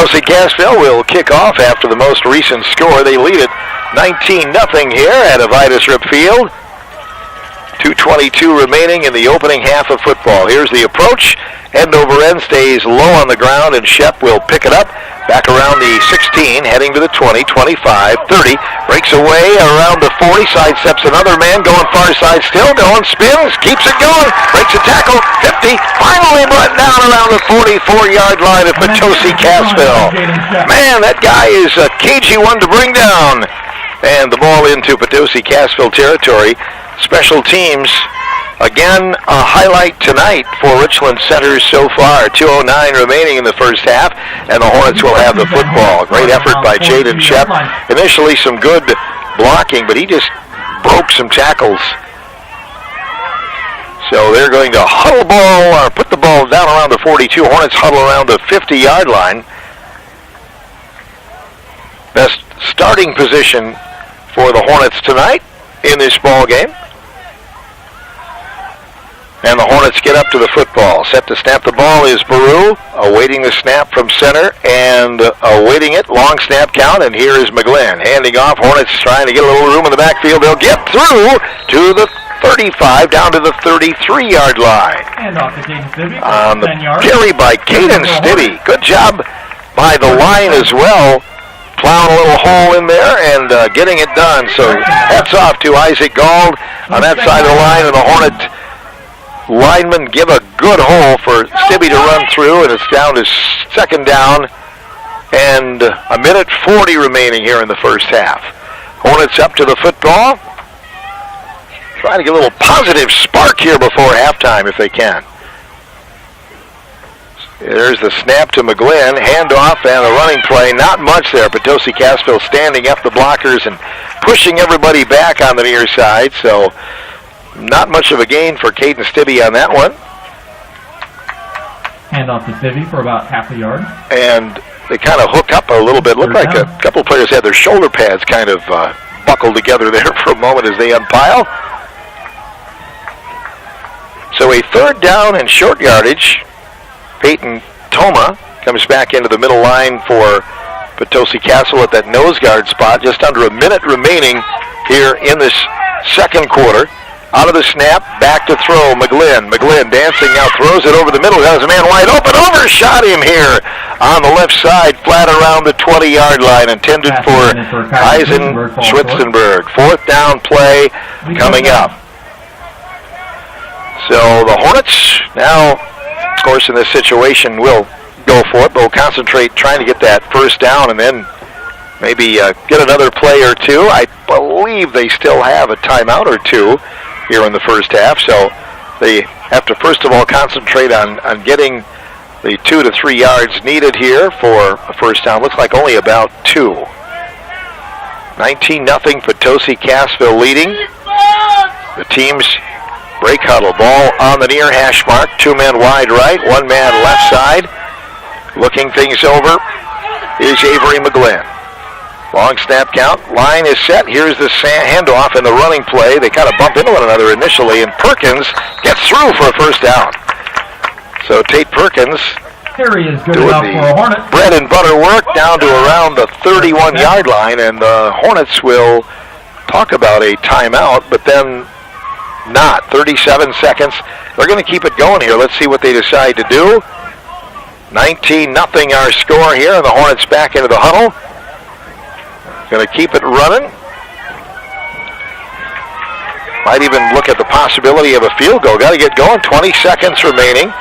Potosi Cassville will kick off after the most recent score. They lead it 19-0 here at Avitus Rip Field. 2:22 remaining in the opening half of football. Here's the approach. End over end stays low on the ground, and Shep will pick it up. Back around the 16, heading to the 20, 25, 30. Breaks away around the 40, sidesteps another man, going far side, still going, spins, keeps it going, breaks a tackle, 50, finally brought down around the 44-yard line at Potosi Cassville. Man, that guy is a cagey one to bring down. And the ball into Potosi Cassville territory. Special teams, again, a highlight tonight for Richland Centers so far. 2:09 remaining in the first half, and the Hornets will have the football. Great effort by Jaden Shep. Initially some good blocking, but he just broke some tackles. So they're going to huddle ball, or put the ball down around the 42. Hornets huddle around the 50-yard line. Best starting position for the Hornets tonight in this ball game. And the Hornets get up to the football. Set to snap the ball is Baru, awaiting the snap from center and awaiting it. Long snap count, and here is McGlynn. Handing off, Hornets trying to get a little room in the backfield. They'll get through to the 35, down to the 33-yard line. And off to Caden Stibbe. On the carry by Caden Stibbe. Good job by the line as well. Plowing a little hole in there and getting it done. So hats off to Isaac Gold on that side of the line, and the Hornet linemen give a good hole for Stibbe to run through, and it's down to second down and a minute 40 remaining here in the first half. Hornets up to the football. Trying to get a little positive spark here before halftime if they can. There's the snap to McGlynn, handoff, and the running play. Not much there. Potosi Cassville standing up the blockers and pushing everybody back on the near side, so not much of a gain for Caden Stibbe on that one. Handoff to Stibbe for about half a yard. And they kind of hook up a little bit. Looked like a couple of players had their shoulder pads kind of buckled together there for a moment as they unpile. So a third down and short yardage. Peyton Toma comes back into the middle line for Potosi Cassville at that nose guard spot. Just under a minute remaining here in this second quarter. Out of the snap, back to throw, McGlynn. McGlynn dancing now, throws it over the middle. Has a man wide open, overshot him here on the left side, flat around the 20-yard line, intended for Eisen Schwitzenberg. Fourth down play coming up. So the Hornets now, of course, in this situation, will go for it, but will concentrate trying to get that first down and then maybe get another play or two. I believe they still have a timeout or two here in the first half, so they have to first of all concentrate on getting the 2 to 3 yards needed here for a first down. Looks like only about 2. 19-0 Potosi Cassville leading. The teams break huddle. Ball on the near hash mark. 2 men wide right, 1 man left side. Looking things over is Avery McGlynn. Long snap count. Line is set. Here's the handoff and the running play. They kind of bump into one another initially, and Perkins gets through for a first down. So Tate Perkins doing the bread and butter work down to around the 31-yard line, and the Hornets will talk about a timeout, but then not. 37 seconds. They're going to keep it going here. Let's see what they decide to do. 19-0 our score here, and the Hornets back into the huddle. Going to keep it running. Might even look at the possibility of a field goal. Got to get going. 20 seconds remaining.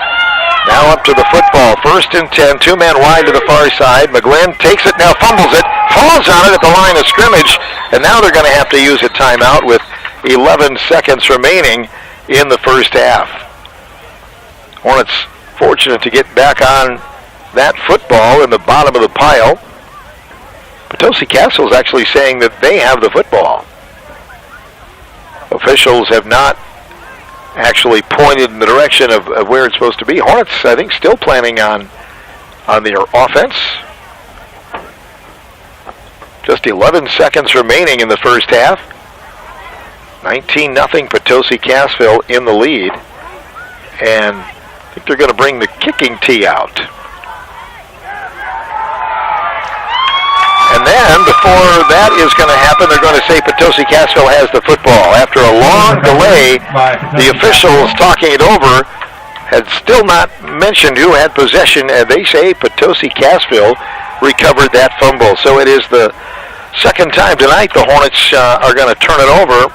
Now up to the football. 1st and 10. 2 men wide to the far side. McGlynn takes it, now fumbles it. Falls on it at the line of scrimmage. And now they're going to have to use a timeout with 11 seconds remaining in the first half. Hornets fortunate to get back on that football in the bottom of the pile. Potosi Cassville is actually saying that they have the football. Officials have not actually pointed in the direction of where it's supposed to be. Hornets, I think, still planning on their offense. Just 11 seconds remaining in the first half. 19-0 Potosi Cassville in the lead. And I think they're going to bring the kicking tee out. And then, before that is going to happen, they're going to say Potosi Cassville has the football. After a long delay, the officials talking it over had still not mentioned who had possession, and they say Potosi Cassville recovered that fumble. So it is the second time tonight the Hornets are going to turn it over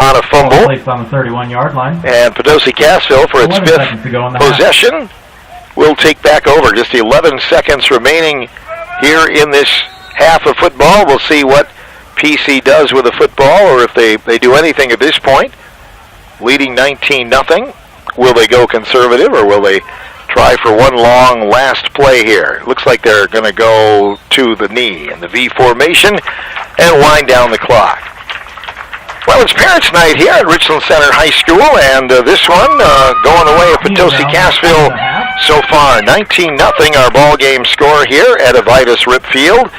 on a fumble. Placed on the 31-yard line. And Potosi Cassville, for its fifth possession, will take back over. Just 11 seconds remaining here in this half of football. We'll see what PC does with the football, or if they do anything at this point. Leading 19-0. Will they go conservative, or will they try for one long last play here? Looks like they're going to go to the knee in the V formation and wind down the clock. Well, it's Parents' Night here at Richland Center High School, and this one going the way of Potosi Cassville so far. 19-0 our ball game score here at Avitus Rip Field.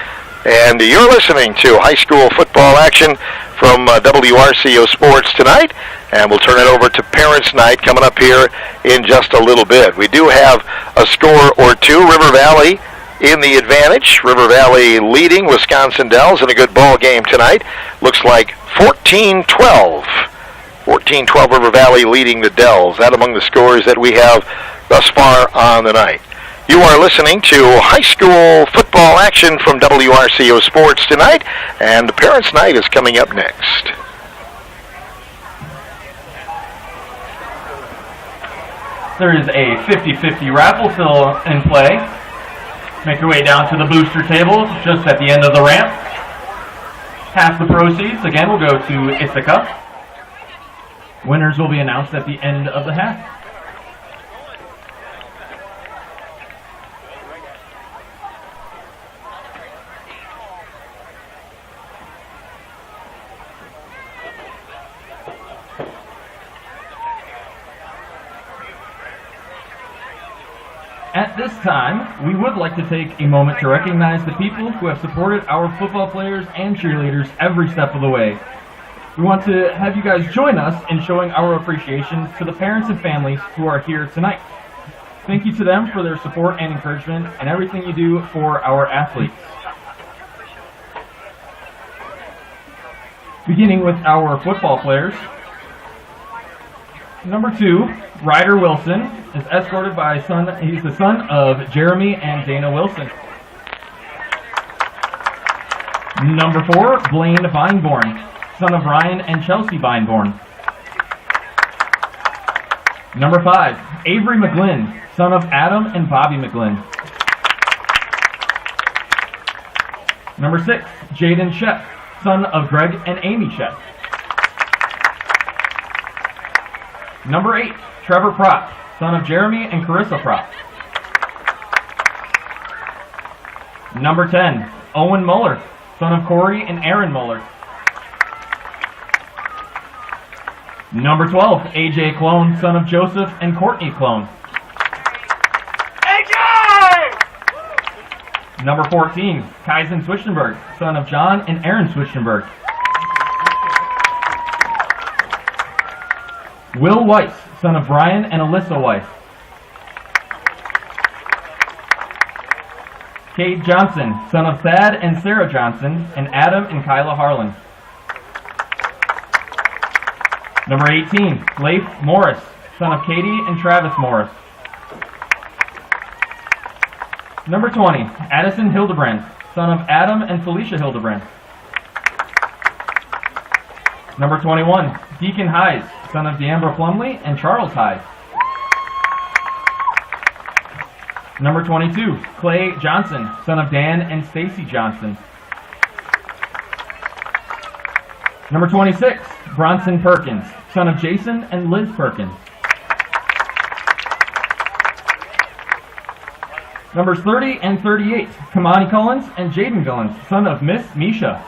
And you're listening to high school football action from WRCO Sports tonight. And we'll turn it over to Parents' Night coming up here in just a little bit. We do have a score or two. River Valley in the advantage. River Valley leading Wisconsin Dells in a good ball game tonight. Looks like 14-12. 14-12 River Valley leading the Dells. That among the scores that we have thus far on the night. You are listening to high school football action from WRCO Sports tonight, and the Parents' Night is coming up next. There is a 50-50 raffle still in play. Make your way down to the booster table just at the end of the ramp. Half the proceeds, again, will go to Ithaca. Winners will be announced at the end of the half. At this time, we would like to take a moment to recognize the people who have supported our football players and cheerleaders every step of the way. We want to have you guys join us in showing our appreciation to the parents and families who are here tonight. Thank you to them for their support and encouragement and everything you do for our athletes. Beginning with our football players. Number 2, Ryder Wilson, is escorted by he's the son of Jeremy and Dana Wilson. Number 4, Blaine Vineborn, son of Ryan and Chelsea Vineborn. Number 5, Avery McGlynn, son of Adam and Bobby McGlynn. Number 6, Jaden Shep, son of Greg and Amy Shep. Number 8, Trevor Prott, son of Jeremy and Carissa Prott. Number 10, Owen Muller, son of Corey and Aaron Muller. Number 12, AJ Clone, son of Joseph and Courtney Clone. AJ! Number 14, Kyson Switchenberg, son of John and Aaron Switchenberg. Will Weiss, son of Brian and Alyssa Weiss. Cade Johnson, son of Thad and Sarah Johnson, and Adam and Kyla Harlan. Number 18, Leif Morris, son of Katie and Travis Morris. Number 20, Addison Hildebrand, son of Adam and Felicia Hildebrand. Number 21, Deacon Hyes, son of Deambra Plumley and Charles Hyes. Number 22, Clay Johnson, son of Dan and Stacy Johnson. Number 26, Bronson Perkins, son of Jason and Liz Perkins. Numbers 30 and 38, Kamani Collins and Jaden Collins, son of Miss Misha.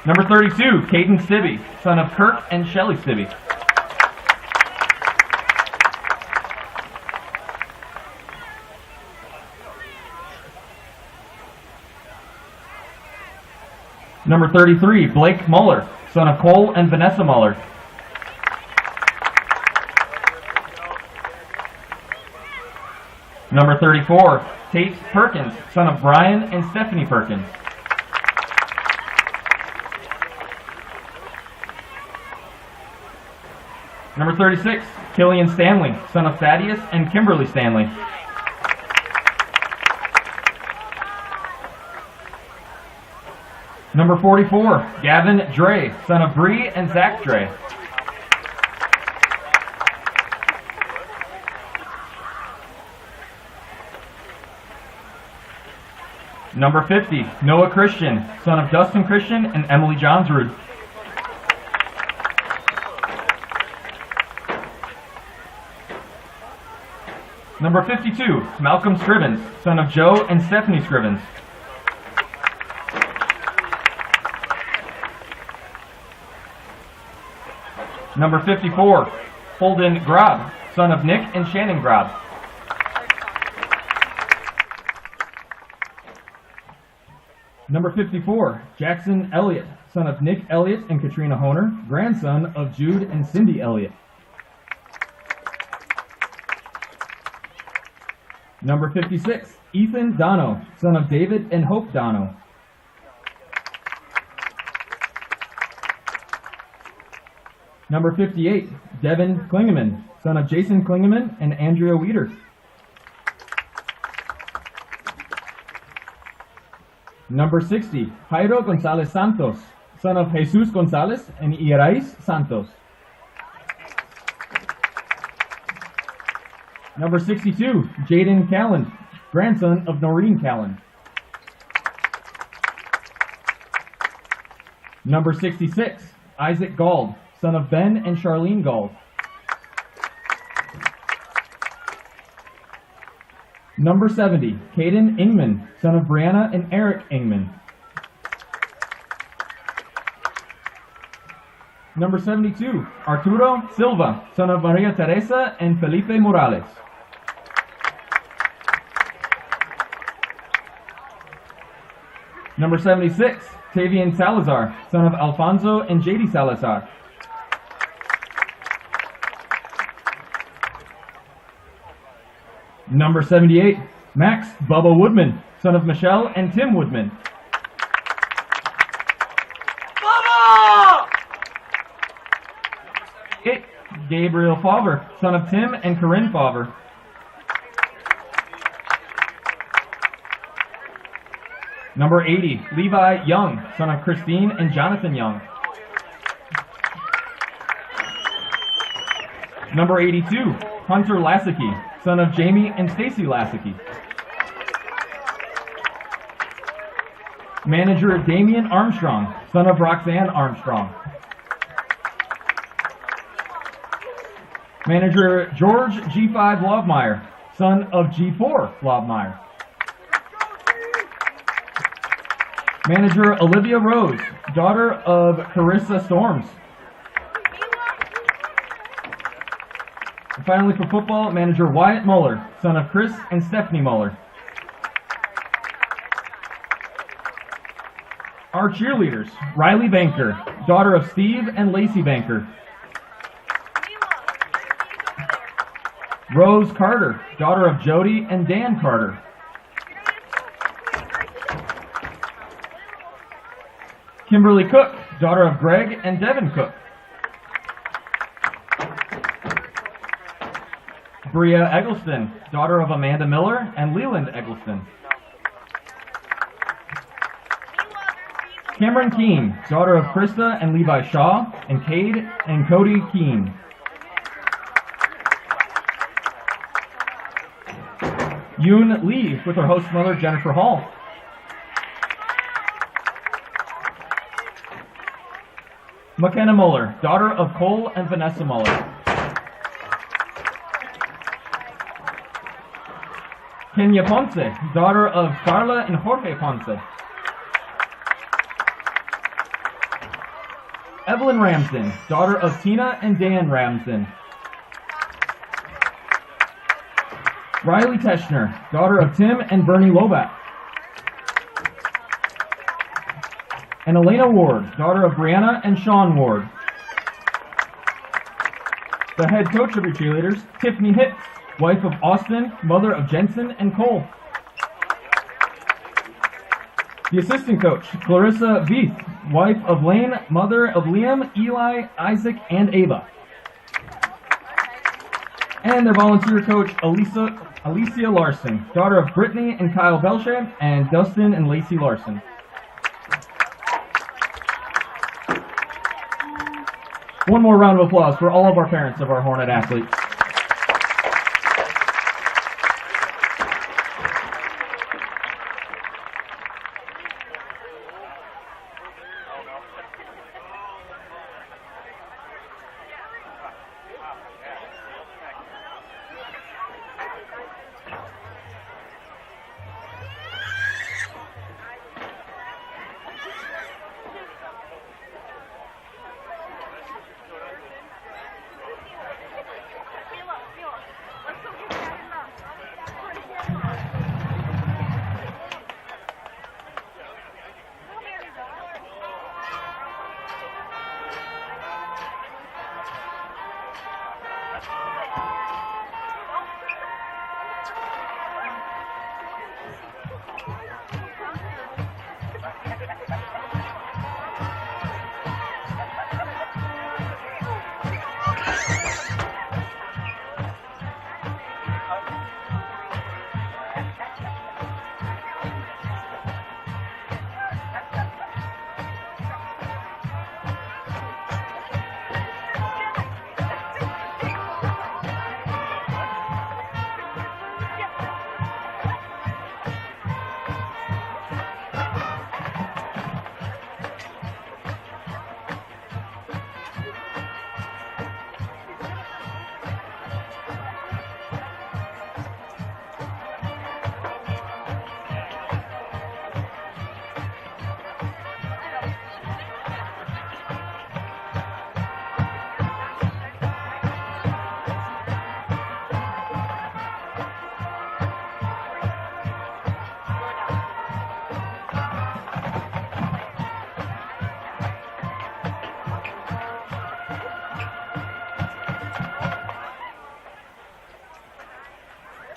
Number 32, Caden Stibbe, son of Kirk and Shelly Stibbe. Number 33, Blake Muller, son of Cole and Vanessa Muller. Number 34, Tate Perkins, son of Brian and Stephanie Perkins. Number 36, Killian Stanley, son of Thaddeus and Kimberly Stanley. Number 44, Gavin Dre, son of Bree and Zach Dre. Number 50, Noah Christian, son of Dustin Christian and Emily Johnsrud. Number 52, Malcolm Scrivens, son of Joe and Stephanie Scrivens. Number 54, Holden Grob, son of Nick and Shannon Grob. Number 54, Jackson Elliott, son of Nick Elliott and Katrina Honer, grandson of Jude and Cindy Elliott. Number 56, Ethan Dono, son of David and Hope Dono. Number 58, Devin Klingeman, son of Jason Klingeman and Andrea Weeder. Number 60, Jairo Gonzalez Santos, son of Jesus Gonzalez and Irais Santos. Number 62, Jaden Callan, grandson of Noreen Callan. Number 66, Isaac Gald, son of Ben and Charlene Gald. Number 70, Caden Ingman, son of Brianna and Eric Ingman. Number 72, Arturo Silva, son of Maria Teresa and Felipe Morales. Number 76, Tavian Salazar, son of Alfonso and JD Salazar. Number 78, Max Bubba Woodman, son of Michelle and Tim Woodman. Bubba! Number 78, Gabriel Favre, son of Tim and Corinne Favre. Number 80, Levi Young, son of Christine and Jonathan Young. Number 82, Hunter Lasicki, son of Jamie and Stacy Lasicki. Manager Damian Armstrong, son of Roxanne Armstrong. Manager George G5 Lovmeyer, son of G4 Lovmeyer. Manager Olivia Rose, daughter of Carissa Storms. And finally for football, Manager Wyatt Muller, son of Chris and Stephanie Muller. Our cheerleaders, Riley Banker, daughter of Steve and Lacey Banker. Rose Carter, daughter of Jody and Dan Carter. Kimberly Cook, daughter of Greg and Devin Cook. Bria Eggleston, daughter of Amanda Miller and Leland Eggleston. Cameron Keene, daughter of Krista and Levi Shaw, and Cade and Cody Keene. Yoon Lee with her host mother Jennifer Hall. McKenna Muller, daughter of Cole and Vanessa Muller. Kenya Ponce, daughter of Carla and Jorge Ponce. Evelyn Ramsden, daughter of Tina and Dan Ramsden. Riley Teschner, daughter of Tim and Bernie Loback. And Elena Ward, daughter of Brianna and Sean Ward. The head coach of your cheerleaders, Tiffany Hicks, wife of Austin, mother of Jensen and Cole. The assistant coach, Clarissa Veith, wife of Lane, mother of Liam, Eli, Isaac, and Ava. And their volunteer coach, Alicia Larson, daughter of Brittany and Kyle Belche, and Dustin and Lacey Larson. One more round of applause for all of our parents of our Hornet athletes.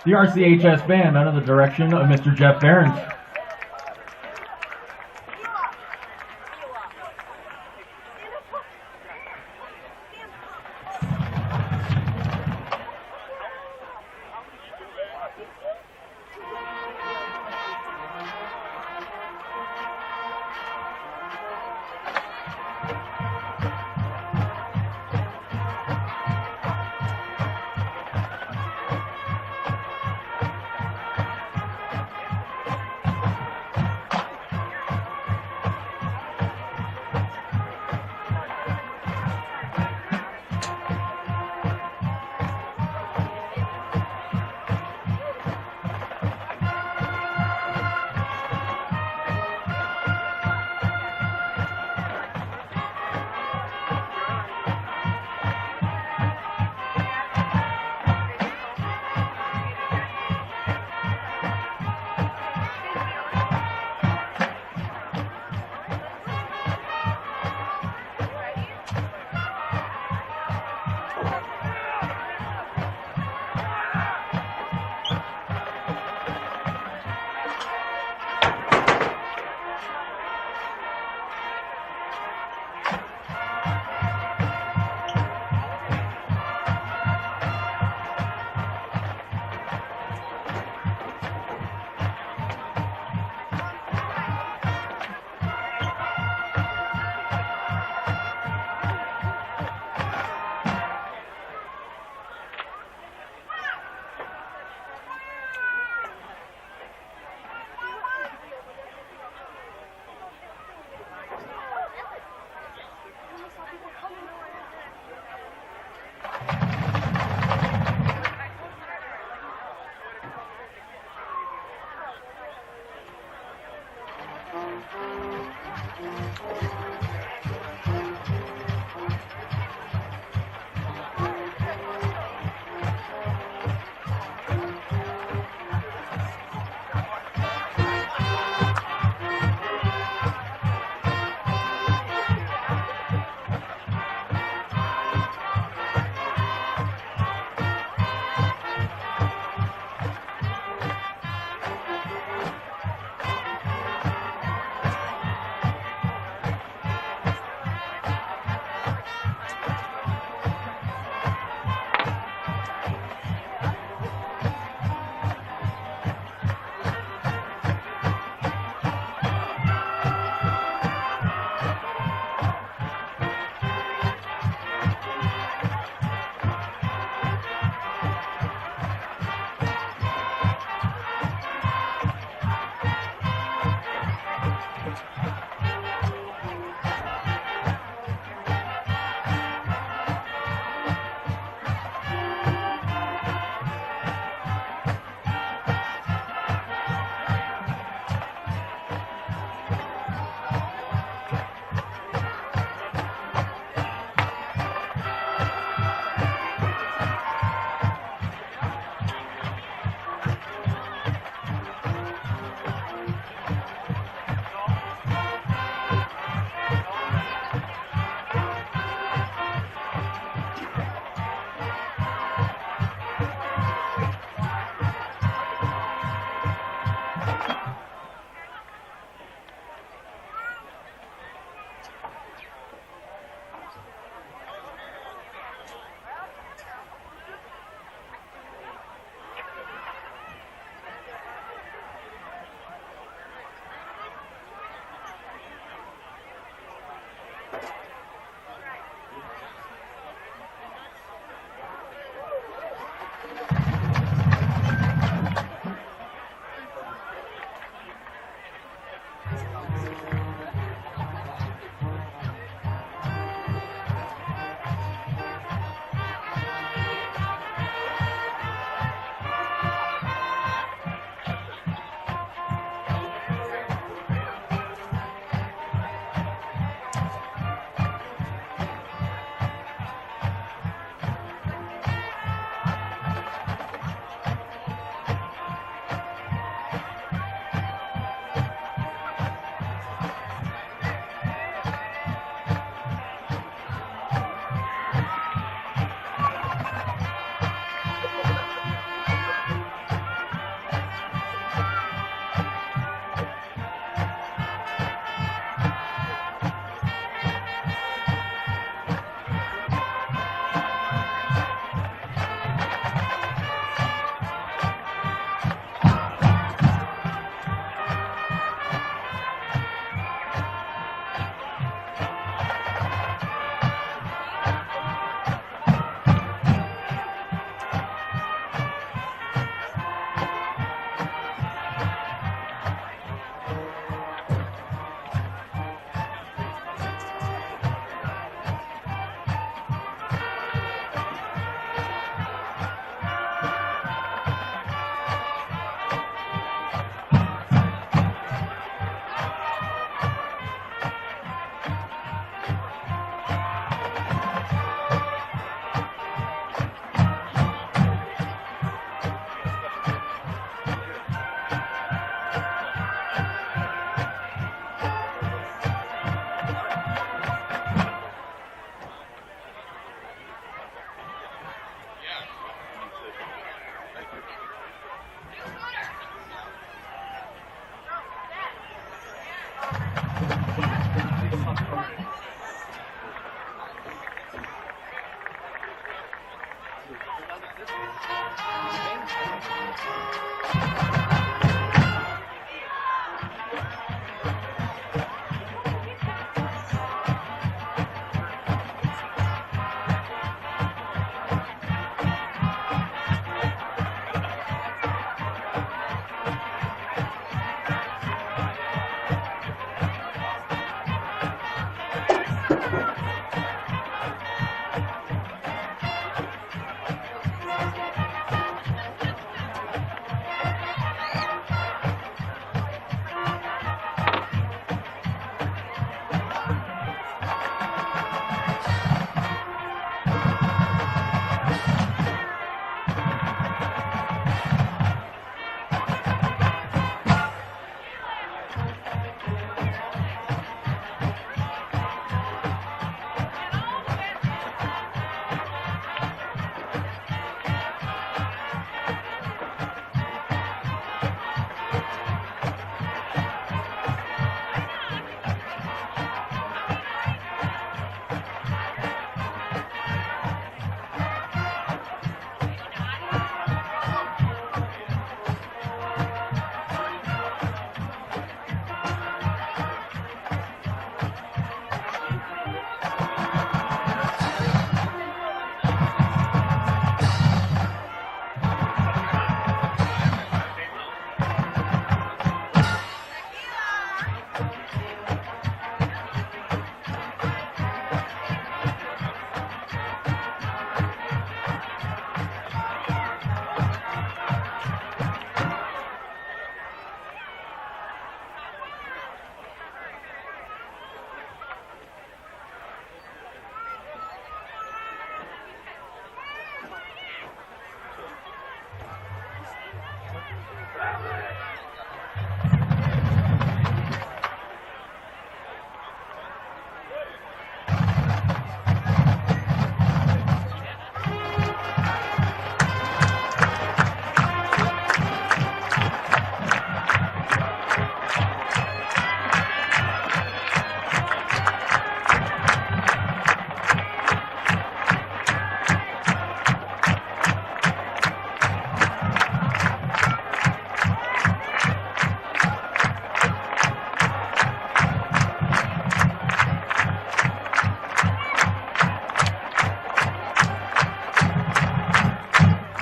The RCHS band under the direction of Mr. Jeff Behrens.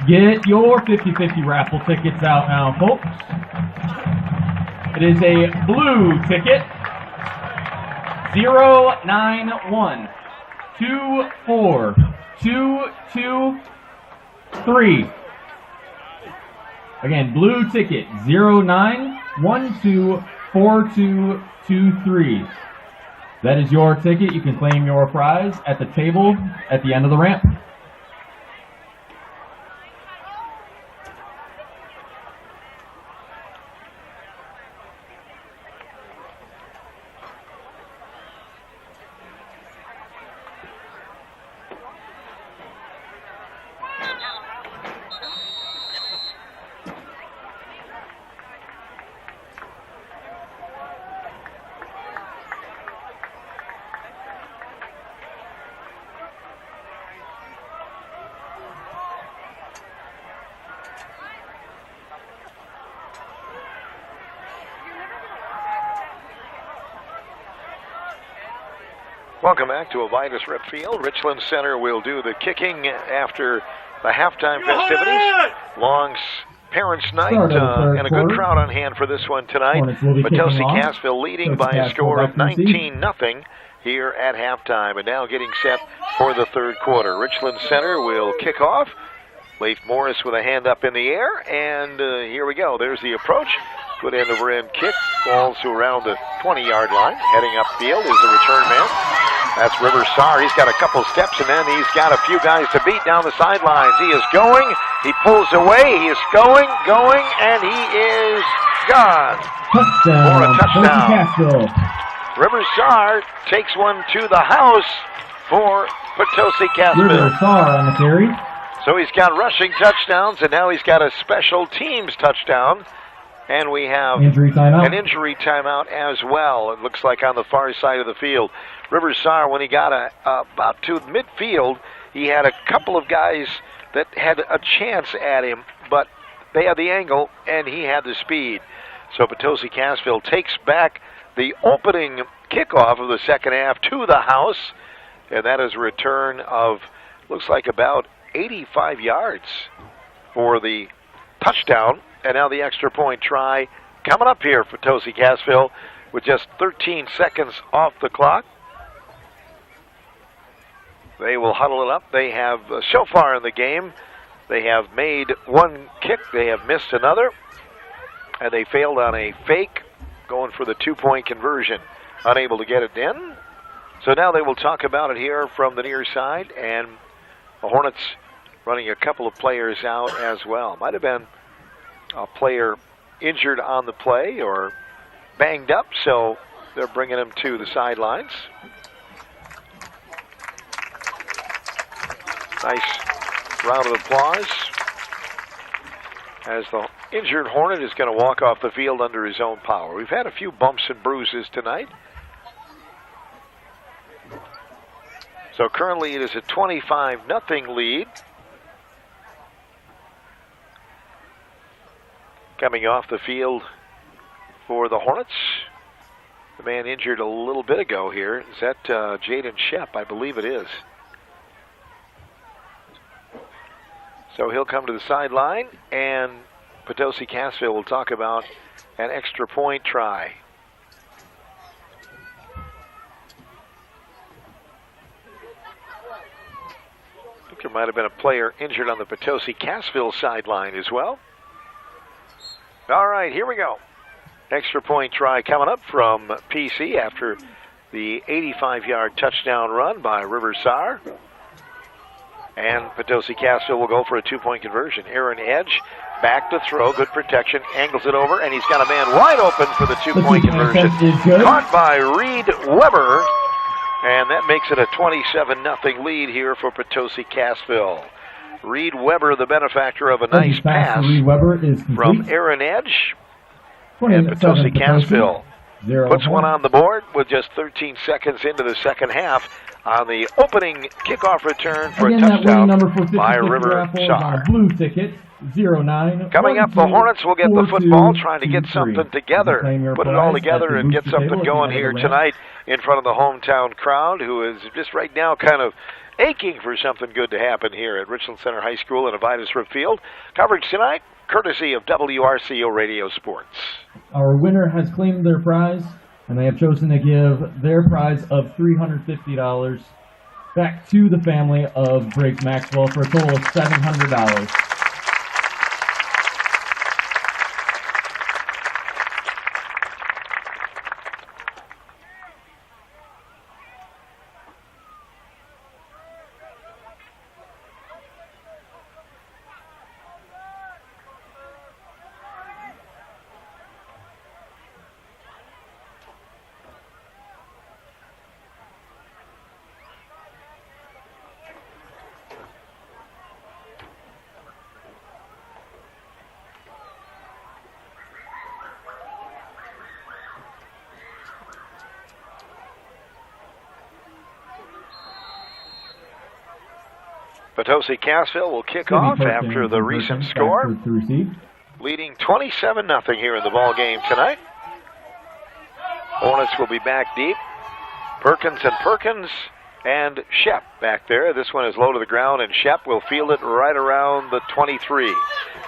Get your 50-50 raffle tickets out now, folks. It is a blue ticket. 091 24223. Again, blue ticket 09124223. That is your ticket. You can claim your prize at the table at the end of the ramp. Welcome back to Ovidas Rep Field. Richland Center will do the kicking after the halftime festivities. Long Parents' Night and a good crowd on hand for this one tonight. Potosi Cassville leading by a score of 19-0 here at halftime, and now getting set for the third quarter. Richland Center will kick off. Leif Morris with a hand up in the air, and here we go. There's the approach. Good end-over-end kick. Falls to around the 20-yard line. Heading upfield is the return man. That's Rivers Saar. He's got a couple steps, and then he's got a few guys to beat down the sidelines. He is going. He pulls away. He is going, and he is gone. Touchdown. For a touchdown. Rivers Saar takes one to the house for Potosi Cassville. Rivers Saar on the carry. So he's got rushing touchdowns, and now he's got a special teams touchdown. And we have an injury timeout as well, it looks like, on the far side of the field. Rivers Saar, when he got about to midfield, he had a couple of guys that had a chance at him, but they had the angle, and he had the speed. So Potosi Cassville takes back the opening kickoff of the second half to the house, and that is a return of, looks like, about 85 yards for the touchdown. And now the extra point try coming up here for Potosi Cassville with just 13 seconds off the clock. They will huddle it up. They have, so far in the game, they have made one kick. They have missed another. And they failed on a fake, going for the two-point conversion. Unable to get it in. So now they will talk about it here from the near side. And the Hornets running a couple of players out as well. Might have been a player injured on the play or banged up, so they're bringing him to the sidelines. Nice round of applause as the injured Hornet is going to walk off the field under his own power. We've had a few bumps and bruises tonight. So currently it is a 25-0 lead. Coming off the field for the Hornets. The man injured a little bit ago here. Is that Jaden Shep? I believe it is. So he'll come to the sideline, and Potosi Cassville will talk about an extra point try. I think there might have been a player injured on the Potosi Cassville sideline as well. All right, here we go. Extra point try coming up from PC after the 85-yard touchdown run by Rivers Saar. And Potosi Cassville will go for a two-point conversion. Aaron Edge back to throw, good protection, angles it over, and he's got a man wide open for the two-point conversion. Caught by Reed Weber, and that makes it a 27-0 lead here for Potosi Cassville. Reed Weber, the benefactor of a nice pass from Aaron Edge. And Potosi Cassville puts one on the board with just 13 seconds into the second half on the opening kickoff return for a touchdown by Rivers Saar. Blue ticket, 09. Coming up, the Hornets will get the football, trying to get something together, put it all together and get something going here tonight in front of the hometown crowd, who is just right now kind of aching for something good to happen here at Richland Center High School in Avitasrip Field. Coverage tonight, courtesy of WRCO Radio Sports. Our winner has claimed their prize, and they have chosen to give their prize of $350 back to the family of Briggs Maxwell for a total of $700. Potosi Cassville will kick off after the recent score, leading 27-0 here in the ball game tonight. Hornets will be back deep. Perkins and Shep back there. This one is low to the ground, and Shep will field it right around the 23.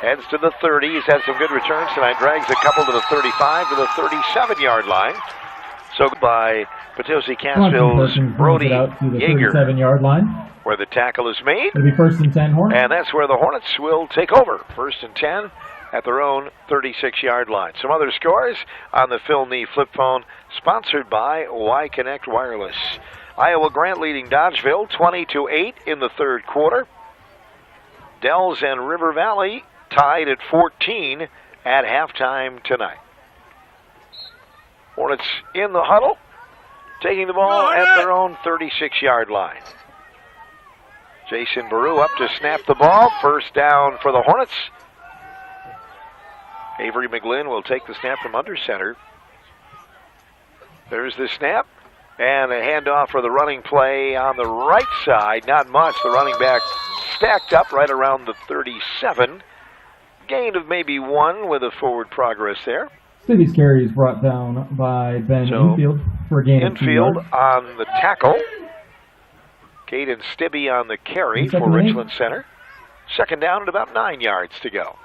Heads to the 30. He's had some good returns tonight. Drags a couple to the 35 to the 37-yard line. So by Potosi Cassville's Brody Yeager, 37-yard line, where the tackle is made. It'll be 1st and 10 Hornets. And that's where the Hornets will take over. 1st and 10 at their own 36-yard line. Some other scores on the Phil Nee flip phone, sponsored by Y Connect Wireless. Iowa Grant leading Dodgeville 20-8 in the third quarter. Dells and River Valley tied at 14 at halftime tonight. Hornets in the huddle, taking the ball at their own 36-yard line. Jason Baru up to snap the ball. First down for the Hornets. Avery McGlynn will take the snap from under center. There's the snap. And a handoff for the running play on the right side. Not much. The running back stacked up right around the 37. Gain of maybe 1 with a forward progress there. City's carry is brought down by Ben Infield for a gain of 2 yards. Infield on the tackle. Caden Stibbe on the carry for Richland Center. Second down at about 9 yards to go.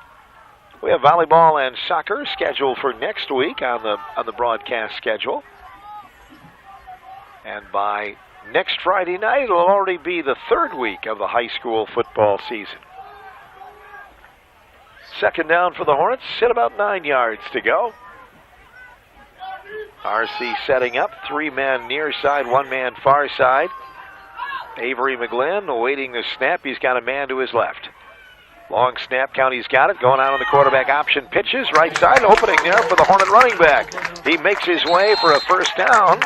We have volleyball and soccer scheduled for next week on the broadcast schedule. And by next Friday night, it'll already be the third week of the high school football season. Second down for the Hornets, at about 9 yards to go. RC setting up, 3 men near side, 1 man far side. Avery McGlynn awaiting the snap. He's got a man to his left. Long snap count, he's got it. Going out on the quarterback option. Pitches, right side, opening there for the Hornet running back. He makes his way for a first down.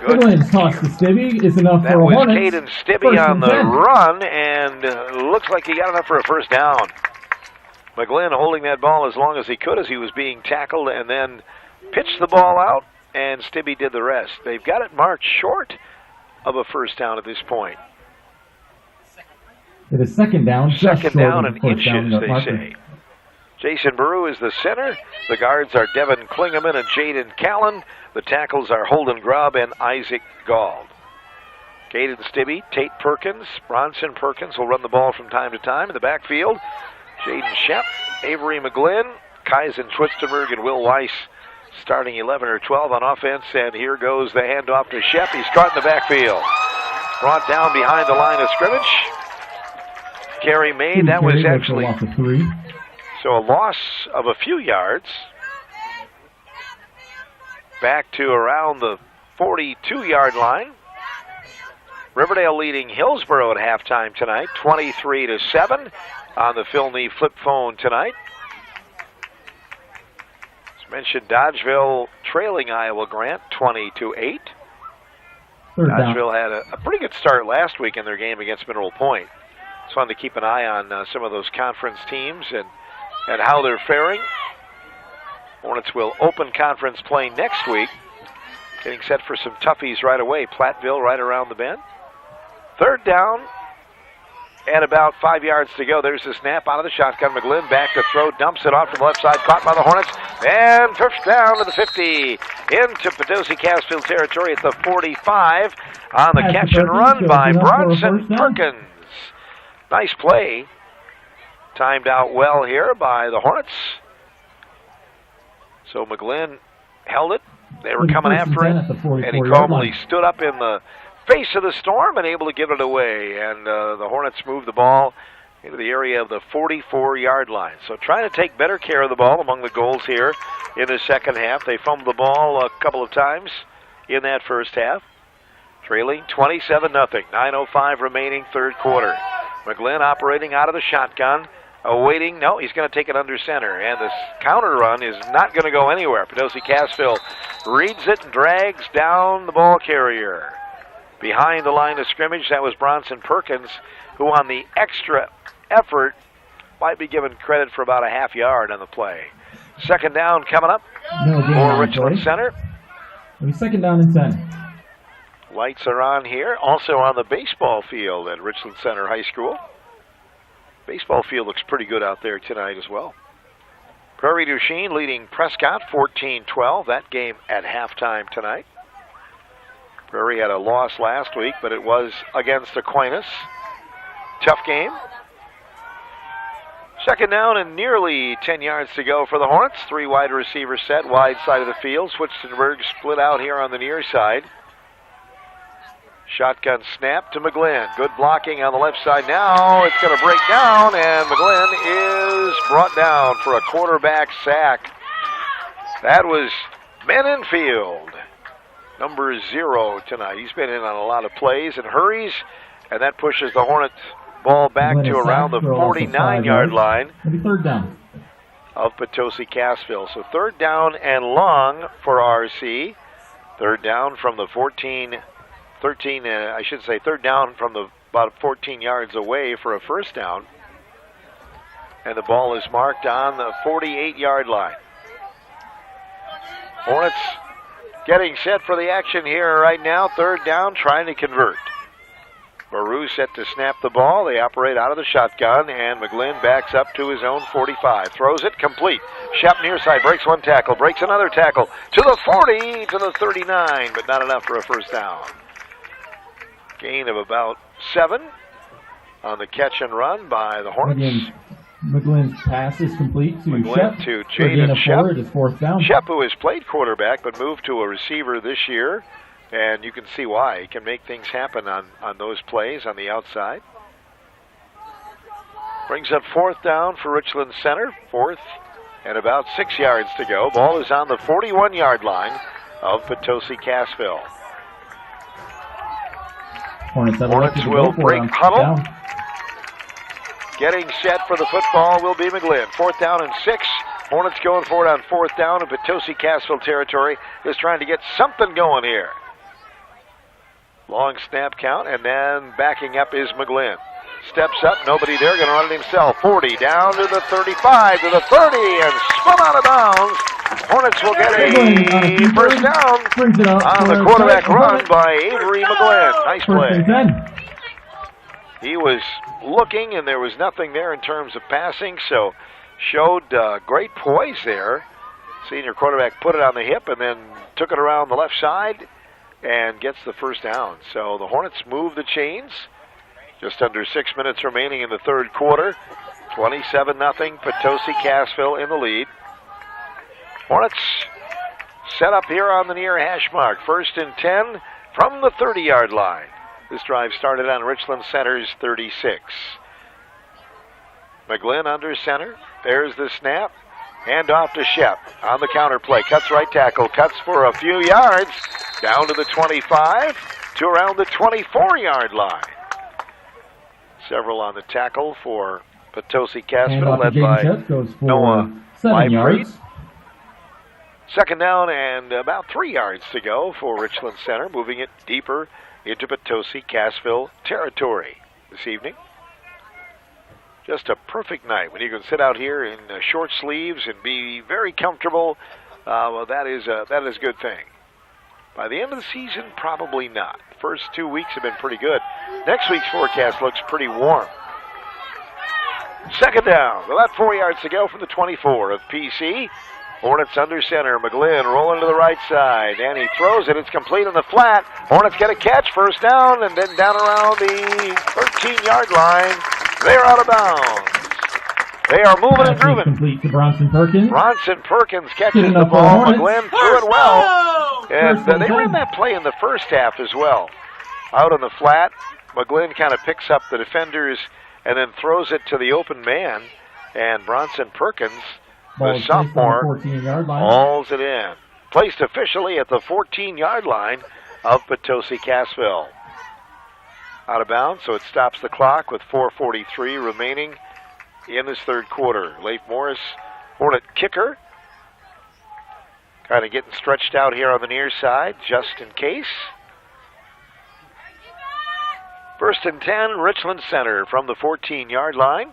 Good. Toss to Stibbe is enough that for a was Hornets. Caden Stibbe on the run, and looks like he got enough for a first down. McGlynn holding that ball as long as he could as he was being tackled, and then pitched the ball out, and Stibbe did the rest. They've got it marked short of a first down at this point. It is second down. Second down and inches, they say. Jason Baru is the center. The guards are Devin Klingeman and Jaden Callan. The tackles are Holden Grubb and Isaac Gall. Caden Stibbe, Tate Perkins, Bronson Perkins will run the ball from time to time in the backfield. Jaden Shep, Avery McGlynn, Kaizen Twistenberg, and Will Weiss starting 11 or 12 on offense. And here goes the handoff to Shep. He's caught in the backfield. Brought down behind the line of scrimmage. Carry made. That was actually so a loss of a few yards. Back to around the 42-yard line. Riverdale leading Hillsborough at halftime tonight, 23-7 on the Phil Nee flip phone tonight. As mentioned, Dodgeville trailing Iowa Grant 20-8. Dodgeville had a pretty good start last week in their game against Mineral Point. It's fun to keep an eye on some of those conference teams and how they're faring. Hornets will open conference play next week. Getting set for some toughies right away. Platteville right around the bend. Third down And about 5 yards to go. There's the snap out of the shotgun. McGlynn back to throw, dumps it off from the left side, caught by the Hornets, and first down to the 50 into Potosi Cassville territory at the 45 on the catch and run by Bronson Perkins. Nice play. Timed out well here by the Hornets. So McGlynn held it. They were coming after it, and he calmly stood up in the face of the storm and able to give it away. And the Hornets moved the ball into the area of the 44-yard line. So trying to take better care of the ball among the goals here in the second half. They fumbled the ball a couple of times in that first half. Trailing 27-0. 9:05 remaining third quarter. McGlynn operating out of the shotgun. Awaiting, no, he's going to take it under center. And this counter run is not going to go anywhere. Potosi Cassville reads it and drags down the ball carrier. Behind the line of scrimmage, that was Bronson Perkins, who on the extra effort might be given credit for about a half yard on the play. Second down coming up for Richland Center. It'll be second down and 10. Lights are on here, also on the baseball field at Richland Center High School. Baseball field looks pretty good out there tonight as well. Prairie du Chien leading Prescott 14-12. That game at halftime tonight. Prairie had a loss last week, but it was against Aquinas. Tough game. Second down and nearly 10 yards to go for the Hornets. Three wide receivers set, wide side of the field. Schwitzenberg split out here on the near side. Shotgun snap to McGlynn. Good blocking on the left side now. It's going to break down, and McGlynn is brought down for a quarterback sack. That was Menenfield, number 0 tonight. He's been in on a lot of plays and hurries, and that pushes the Hornets ball back to around the 49-yard line. Third down of Potosi Cassville. So third down and long for RC. Third down from the third down from the about 14 yards away for a first down. And the ball is marked on the 48-yard line. Hornets getting set for the action here right now. Third down, trying to convert. Baru set to snap the ball. They operate out of the shotgun, and McGlynn backs up to his own 45. Throws it complete. Shep near side, breaks one tackle, breaks another tackle. To the 40, to the 39, but not enough for a first down. Gain of about 7 on the catch and run by the Hornets. McGlynn's pass is complete to McGlynn Shep. to Jaden Shep. Fourth down. Shep, who has played quarterback but moved to a receiver this year, and you can see why. He can make things happen on those plays on the outside. Brings up fourth down for Richland Center. Fourth and about 6 yards to go. Ball is on the 41-yard line of Potosi Cassville. Hornets will break huddle. Down. Getting set for the football will be McGlynn. Fourth down and 6. Hornets going for it on fourth down in Potosi Cassville territory. Just trying to get something going here. Long snap count, and then backing up is McGlynn. Steps up, nobody there, going to run it himself. 40 down to the 35, to the 30, and spun out of bounds. Hornets will get a first down on the quarterback run by Avery McGlynn. Nice play. He was looking, and there was nothing there in terms of passing, so showed great poise there. Senior quarterback put it on the hip and then took it around the left side and gets the first down. So the Hornets move the chains. Just under 6 minutes remaining in the third quarter. 27-0, Potosi Cassville in the lead. Hornets set up here on the near hash mark. First and 10 from the 30-yard line. This drive started on Richland Center's 36. McGlynn under center. There's the snap. Hand off to Shep on the counter play. Cuts right tackle. Cuts for a few yards. Down to the 25 to around the 24-yard line. Several on the tackle for Potosi Cassville, led by Noah Leifried. Second down and about 3 yards to go for Richland Center, moving it deeper into Potosi Cassville territory this evening. Just a perfect night when you can sit out here in short sleeves and be very comfortable. Well, that is a good thing. By the end of the season, probably not. First 2 weeks have been pretty good. Next week's forecast looks pretty warm. Second down. About 4 yards to go from the 24 of PC. Hornets under center. McGlynn rolling to the right side. And he throws it. It's complete on the flat. Hornets get a catch. First down. And then down around the 13-yard line. They're out of bounds. They are moving and grooving. Complete to Bronson Perkins. Bronson Perkins catches the ball. McGlynn threw it well. And they ran that play in the first half as well. Out on the flat. McGlynn kind of picks up the defenders and then throws it to the open man. And Bronson Perkins, the sophomore, hauls it in. Placed officially at the 14-yard line of Potosi Cassville. Out of bounds, so it stops the clock with 4:43 remaining in this third quarter. Leif Morris, Hornet kicker, kind of getting stretched out here on the near side just in case. First and 10, Richland Center from the 14-yard line.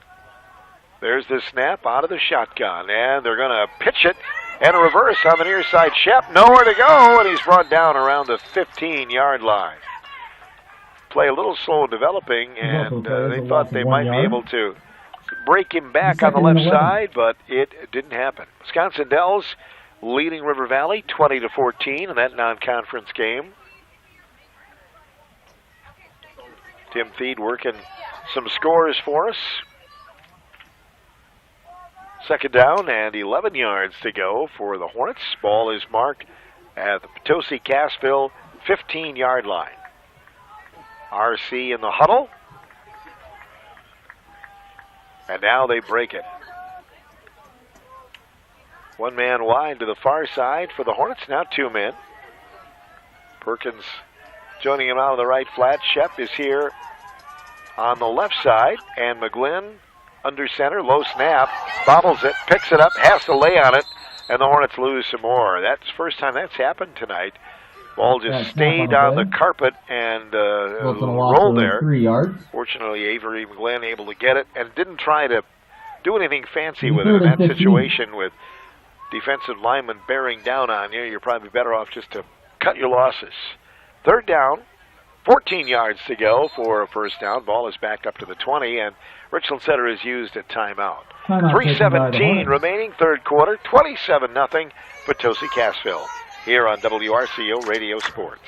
There's the snap out of the shotgun, and they're going to pitch it and a reverse on the near side. Shep nowhere to go, and he's brought down around the 15-yard line. Play a little slow developing, and they thought they might be able to break him back on the left side, but it didn't happen. Wisconsin Dells leading River Valley 20-14 in that non-conference game. Tim Thied working some scores for us. Second down and 11 yards to go for the Hornets. Ball is marked at the Potosi Cassville 15-yard line. RC in the huddle. And now they break it. One man wide to the far side for the Hornets. Now two men. Perkins joining him out of the right flat. Shep is here on the left side. And McGlynn under center. Low snap. Bobbles it. Picks it up. Has to lay on it. And the Hornets lose some more. That's the first time that's happened tonight. Ball just stayed on the carpet and rolled there. 3 yards. Fortunately, Avery McGlynn able to get it and didn't try to do anything fancy with it in that situation with defensive linemen bearing down on you. You're probably better off just to cut your losses. Third down, 14 yards to go for a first down. Ball is back up to the 20, and Richland Center is used at timeout. 3:17 remaining, third quarter, 27-0 Potosi Cassville. Here on WRCO Radio Sports.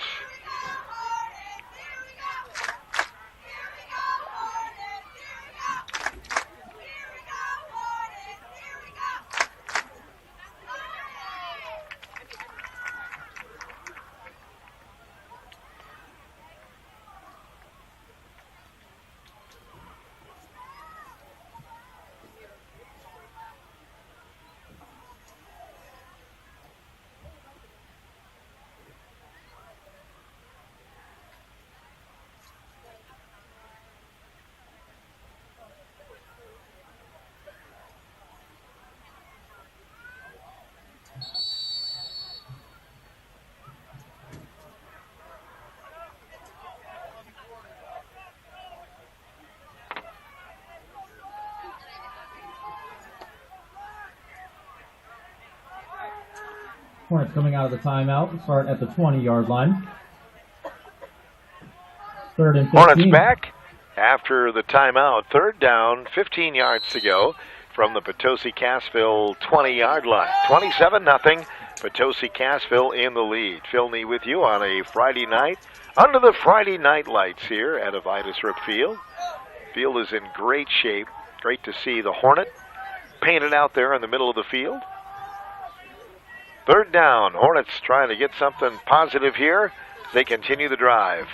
Hornets coming out of the timeout. Start at the 20-yard line. Third and 15. Hornets back after the timeout. Third down, 15 yards to go from the Potosi Cassville 20-yard line. 27-0. Potosi Cassville in the lead. Phil Nee with you on a Friday night under the Friday night lights here at Avitus Rip Field. Field is in great shape. Great to see the Hornet painted out there in the middle of the field. Third down. Hornets trying to get something positive here as they continue the drive.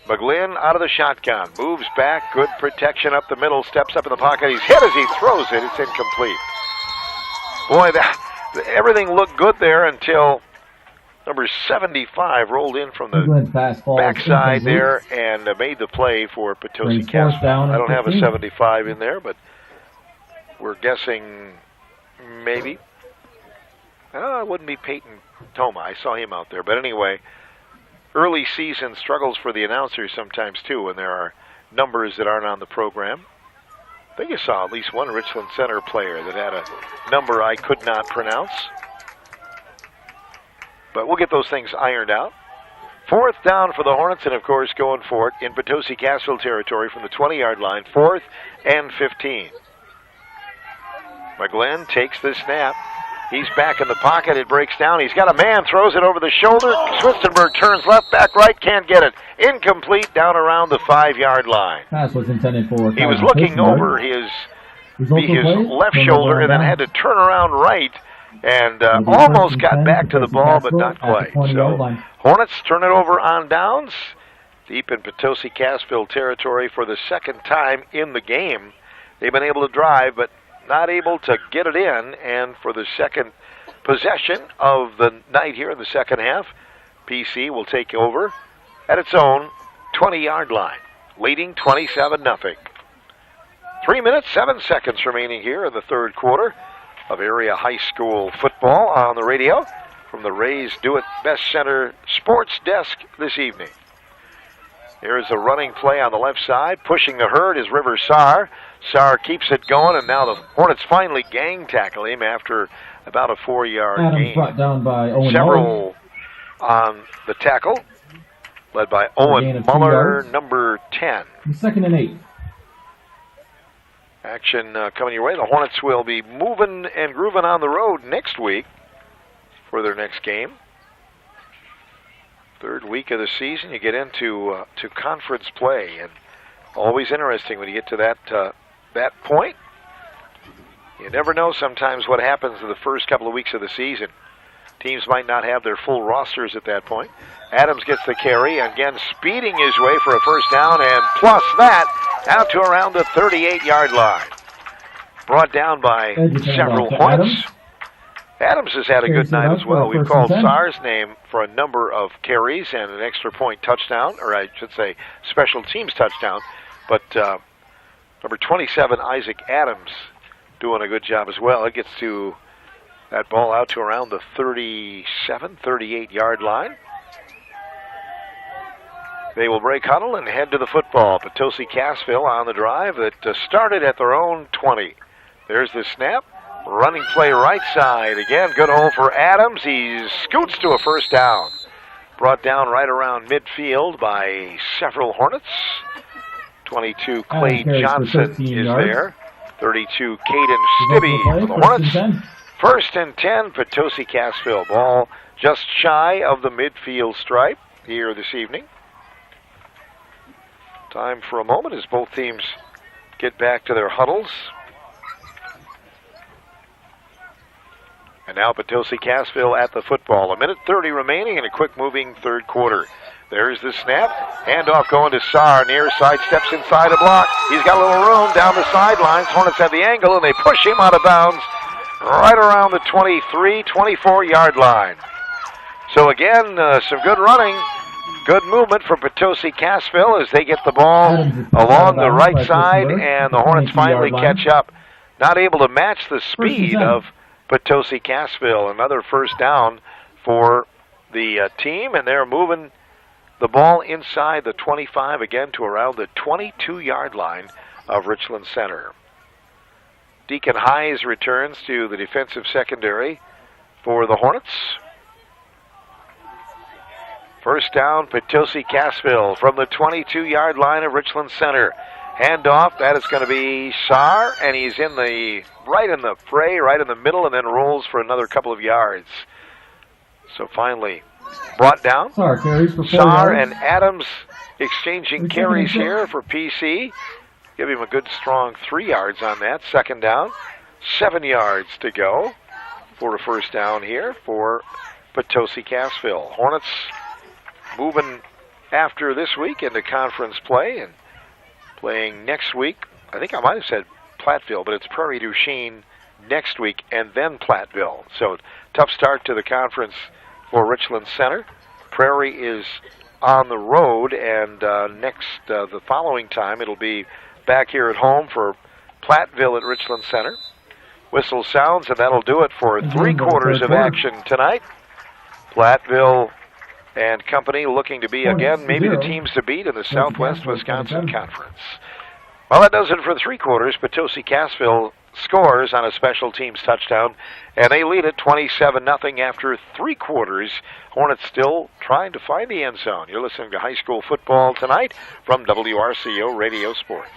McGlynn out of the shotgun. Moves back. Good protection up the middle. Steps up in the pocket. He's hit as he throws it. It's incomplete. Boy, everything looked good there until number 75 rolled in from the backside there and made the play for Potosi Cassville. I don't have a 75 in there, but we're guessing maybe. It wouldn't be Peyton Toma. I saw him out there. But anyway, early season struggles for the announcers sometimes, too, when there are numbers that aren't on the program. I think you saw at least one Richland Center player that had a number I could not pronounce. But we'll get those things ironed out. Fourth down for the Hornets, and, of course, going for it in Potosi Cassville territory from the 20-yard line. 4th and 15. McGlynn takes the snap. He's back in the pocket. It breaks down. He's got a man, throws it over the shoulder. Schwitzenberg turns left, back right, can't get it. Incomplete down around the 5-yard line. Pass was intended for. He was looking over his left shoulder and then had to turn around right and almost got back to the ball, but not quite. So Hornets turn it over on downs, deep in Potosi Cassville territory for the second time in the game. They've been able to drive, but not able to get it in, and for the second possession of the night here in the second half, PC will take over at its own 20-yard line, leading 27-0. 3 minutes, 7 seconds remaining here in the third quarter of area high school football on the radio from the Rays Do It Best Center Sports Desk this evening. Here's a running play on the left side. Pushing the herd is River Saar. Saar keeps it going, and now the Hornets finally gang tackle him after about a 4-yard gain. Brought down by Owen Several on the tackle, led by Owen Muller, number 10. 2nd and 8. Action coming your way. The Hornets will be moving and grooving on the road next week for their next game. Third week of the season, you get into to conference play, and always interesting when you get to that point. You never know sometimes what happens in the first couple of weeks of the season. Teams might not have their full rosters at that point. Adams gets the carry, and again speeding his way for a first down, and plus that, out to around the 38-yard line. Brought down by several Hornets. Adams has had a good night as well. We've called Saar's name for a number of carries and an extra point touchdown, or I should say special teams touchdown. But number 27, Isaac Adams, doing a good job as well. It gets to that ball out to around the 37, 38-yard line. They will break huddle and head to the football. Potosi Cassville on the drive that started at their own 20. There's the snap. Running play right side. Again, good hole for Adams. He scoots to a first down. Brought down right around midfield by several Hornets. 22, Clay Johnson is there. 32, Caden Stibbe for the Hornets. 1st and 10, Potosi Cassville. Ball just shy of the midfield stripe here this evening. Time for a moment as both teams get back to their huddles. And now Potosi Cassville at the football. 1:30 remaining in a quick-moving third quarter. There's the snap. Handoff going to Saar. Near side, steps inside a block. He's got a little room down the sidelines. Hornets have the angle, and they push him out of bounds right around the 23, 24-yard line. So again, some good running, good movement for Potosi Cassville as they get the ball along the right side, and the Hornets finally catch up. Not able to match the speed of Potosi Cassville. Another first down for the team, and they're moving the ball inside the 25 again to around the 22-yard line of Richland Center. Deacon Hayes returns to the defensive secondary for the Hornets. First down, Potosi Cassville from the 22-yard line of Richland Center. Handoff, that is going to be Saar, and he's in the right in the fray, right in the middle, and then rolls for another couple of yards. So finally brought down. Saar and Adams exchanging carries here for PC. Give him a good strong 3 yards on that. Second down, 7 yards to go for a first down here for Potosi Cassville. Hornets moving after this week into conference play and playing next week. I think I might have said Platteville, but it's Prairie du Chien next week and then Platteville. So tough start to the conference for Richland Center. Prairie is on the road, and the following time it'll be back here at home for Platteville at Richland Center. Whistle sounds, and that'll do it for 3 quarters of action tonight. Platteville and company looking to be, again, maybe the teams to beat in the Southwest Wisconsin Conference. Well, that does it for 3 quarters. Potosi Cassville scores on a special teams touchdown, and they lead it 27-0 after 3 quarters. Hornets still trying to find the end zone. You're listening to high school football tonight from WRCO Radio Sports.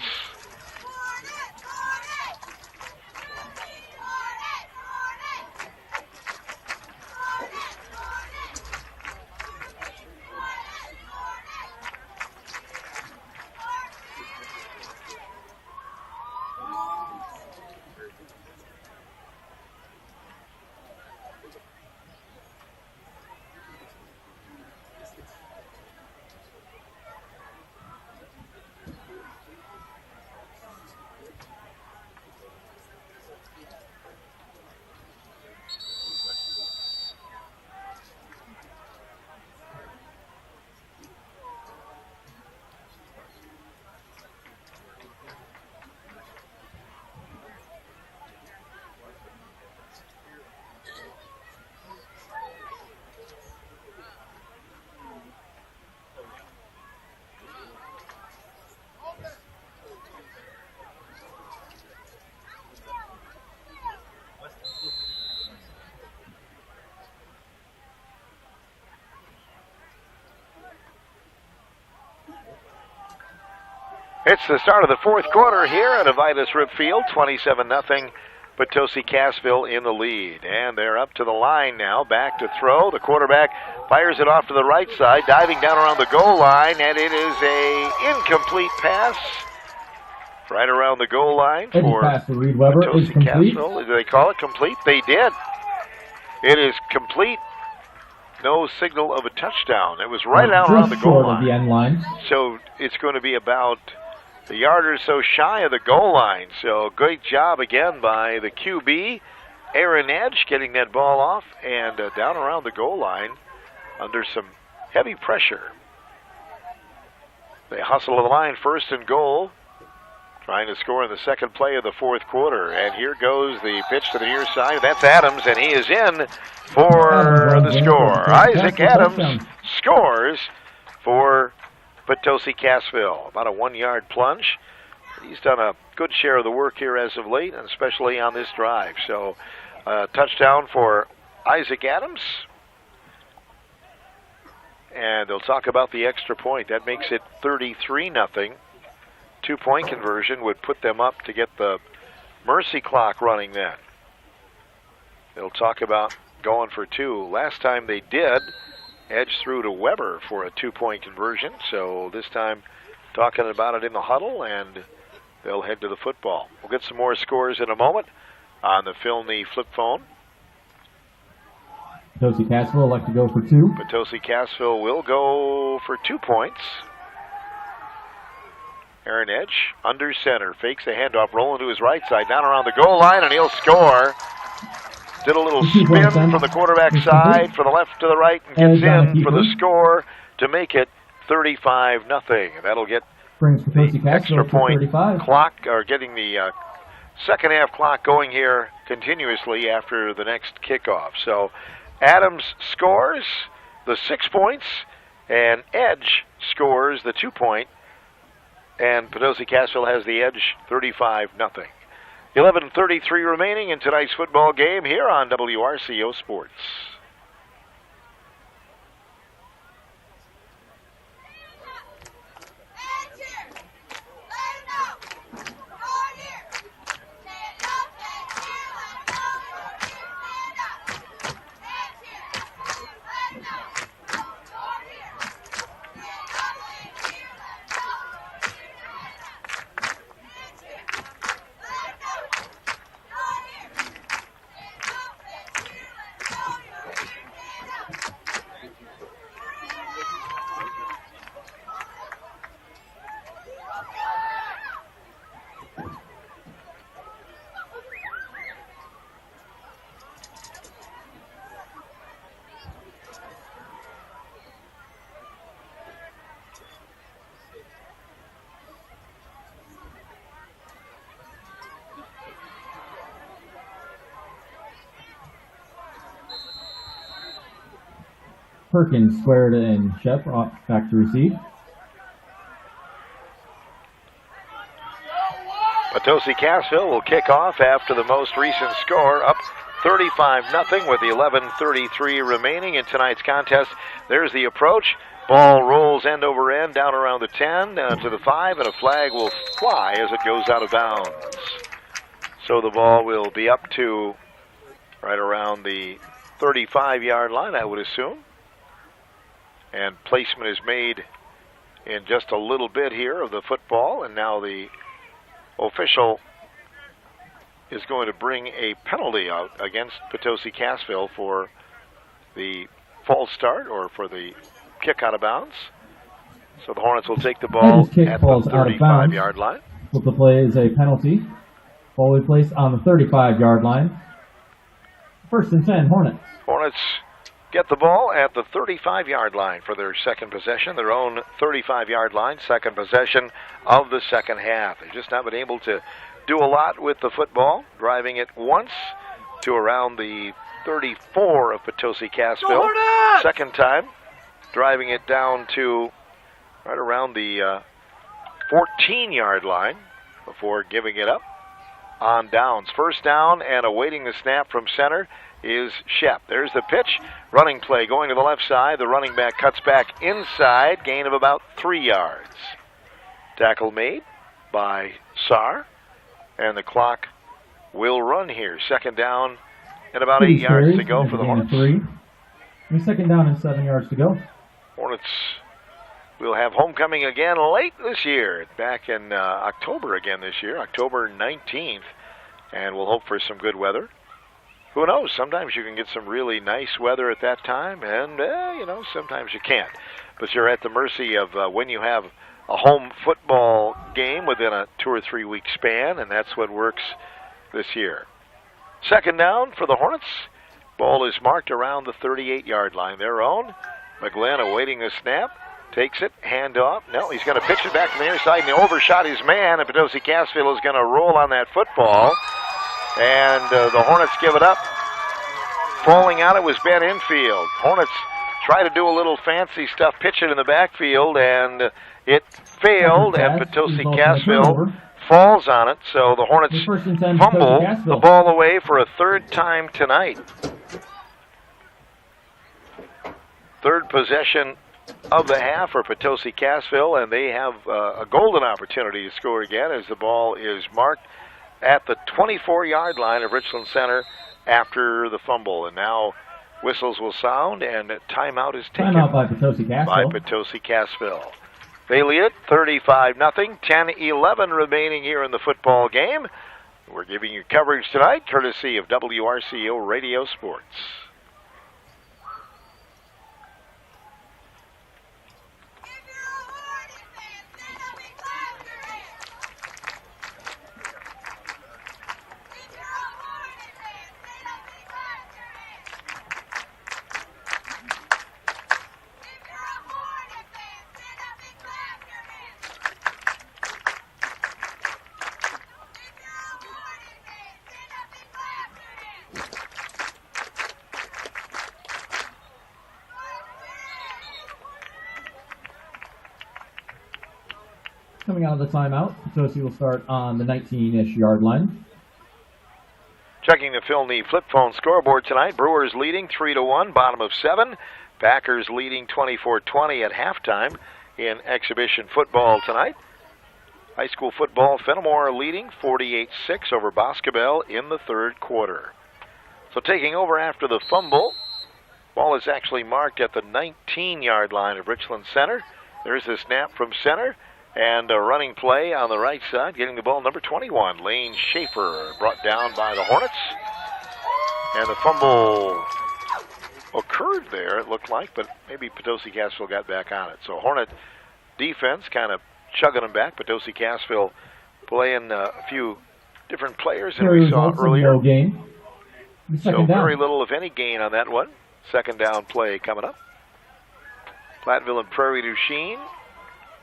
It's the start of the fourth quarter here at Avitus Rip Field, 27-0. Potosi Cassville in the lead. And they're up to the line now, back to throw. The quarterback fires it off to the right side, diving down around the goal line, and it is a incomplete pass right around the goal line for pass to Reed Weber Potosi is complete. Cassville. Do they call it complete? They did. It is complete. No signal of a touchdown. It was right down around the goal line. Of the end line. So it's going to be about a yard or so shy of the goal line. So great job again by the QB, Aaron Edge, getting that ball off and down around the goal line under some heavy pressure. They hustle to the line, first and goal, trying to score in the second play of the fourth quarter. And here goes the pitch to the near side. That's Adams, and he is in for the score. Isaac Adams scores for Potosi Cassville. About a 1-yard plunge. He's done a good share of the work here as of late, and especially on this drive. So, touchdown for Isaac Adams. And they'll talk about the extra point. That makes it 33-0. 2-point conversion would put them up to get the mercy clock running then. They'll talk about going for two. Last time they did, Edge threw to Weber for a 2-point conversion. So this time talking about it in the huddle, and they'll head to the football. We'll get some more scores in a moment on the Philney flip phone. Potosi Cassville elect to go for two. Potosi Cassville will go for 2 points. Aaron Edge under center, fakes a handoff, rolling to his right side, down around the goal line, and he'll score. Did a little spin from the quarterback side, from the left to the right, and gets in for the score to make it 35-0. And that'll get the extra point clock, or getting the second half clock going here continuously after the next kickoff. So Adams scores the 6 points, and Edge scores the 2-point. And Potosi Cassville has the edge, 35-0. 11:33 remaining in tonight's football game here on WRCO Sports. Perkins squared and Shep back to receive. Potosi Cassville will kick off after the most recent score, up 35-0 with 11:33 remaining in tonight's contest. There's the approach. Ball rolls end over end down around the 10, down to the 5, and a flag will fly as it goes out of bounds. So the ball will be up to right around the 35-yard line, I would assume. And placement is made in just a little bit here of the football, and now the official is going to bring a penalty out against Potosi Cassville for the false start, or for the kick out of bounds. So the Hornets will take the ball at the 35-yard line. What the play is a penalty. Ball will be placed on the 35-yard line. First and 10, Hornets. Hornets get the ball at the 35-yard line for their second possession, their own 35-yard line, second possession of the second half. They've just not been able to do a lot with the football, driving it once to around the 34 of Potosi Cassville. Second time, driving it down to right around the 14-yard line before giving it up on downs. First down, and awaiting the snap from center is Shep. There's the pitch. Running play going to the left side. The running back cuts back inside. Gain of about 3 yards. Tackle made by Saar. And the clock will run here. Second down and about 8 yards to go for the Hornets. 3. Second down and 7 yards to go. Hornets will have homecoming again late this year. Back in October again this year, October 19th. And we'll hope for some good weather. Who knows? Sometimes you can get some really nice weather at that time, and, sometimes you can't. But you're at the mercy of when you have a home football game within a 2 or 3 week span, and that's what works this year. Second down for the Hornets. Ball is marked around the 38-yard line. Their own. McGlynn awaiting the snap. Takes it, hand off. No, he's going to pitch it back to the near side, and he overshot his man, and Potosi Cassville is going to roll on that football. And the Hornets give it up. Falling out, it was Ben Infield. Hornets try to do a little fancy stuff, pitch it in the backfield, and it failed, and Potosi Cassville falls on it. So the Hornets fumble the ball away for a third time tonight. Third possession of the half for Potosi Cassville, and they have a golden opportunity to score again as the ball is marked at the 24-yard line of Richland Center after the fumble. And now whistles will sound, and a timeout is taken. Timeout by Potosi Cassville. They lead it 35-0, 10-11 remaining here in the football game. We're giving you coverage tonight, courtesy of WRCO Radio Sports. Coming out of the timeout, Potosi will start on the 19-ish yard line. Checking the Phil Knee flip phone scoreboard tonight. Brewers leading 3-1, bottom of 7. Packers leading 24-20 at halftime in exhibition football tonight. High school football, Fenimore leading 48-6 over Boscobel in the third quarter. So taking over after the fumble, ball is actually marked at the 19-yard line of Richland Center. There's the snap from center. And a running play on the right side, getting the ball, number 21, Lane Schaefer, brought down by the Hornets. And the fumble occurred there, it looked like, but maybe Potosi Cassville got back on it. So Hornet defense kind of chugging them back. Potosi Cassville playing a few different players than we saw earlier. No gain. So very little, if any, gain on that one. Second down play coming up. Platteville and Prairie du Chien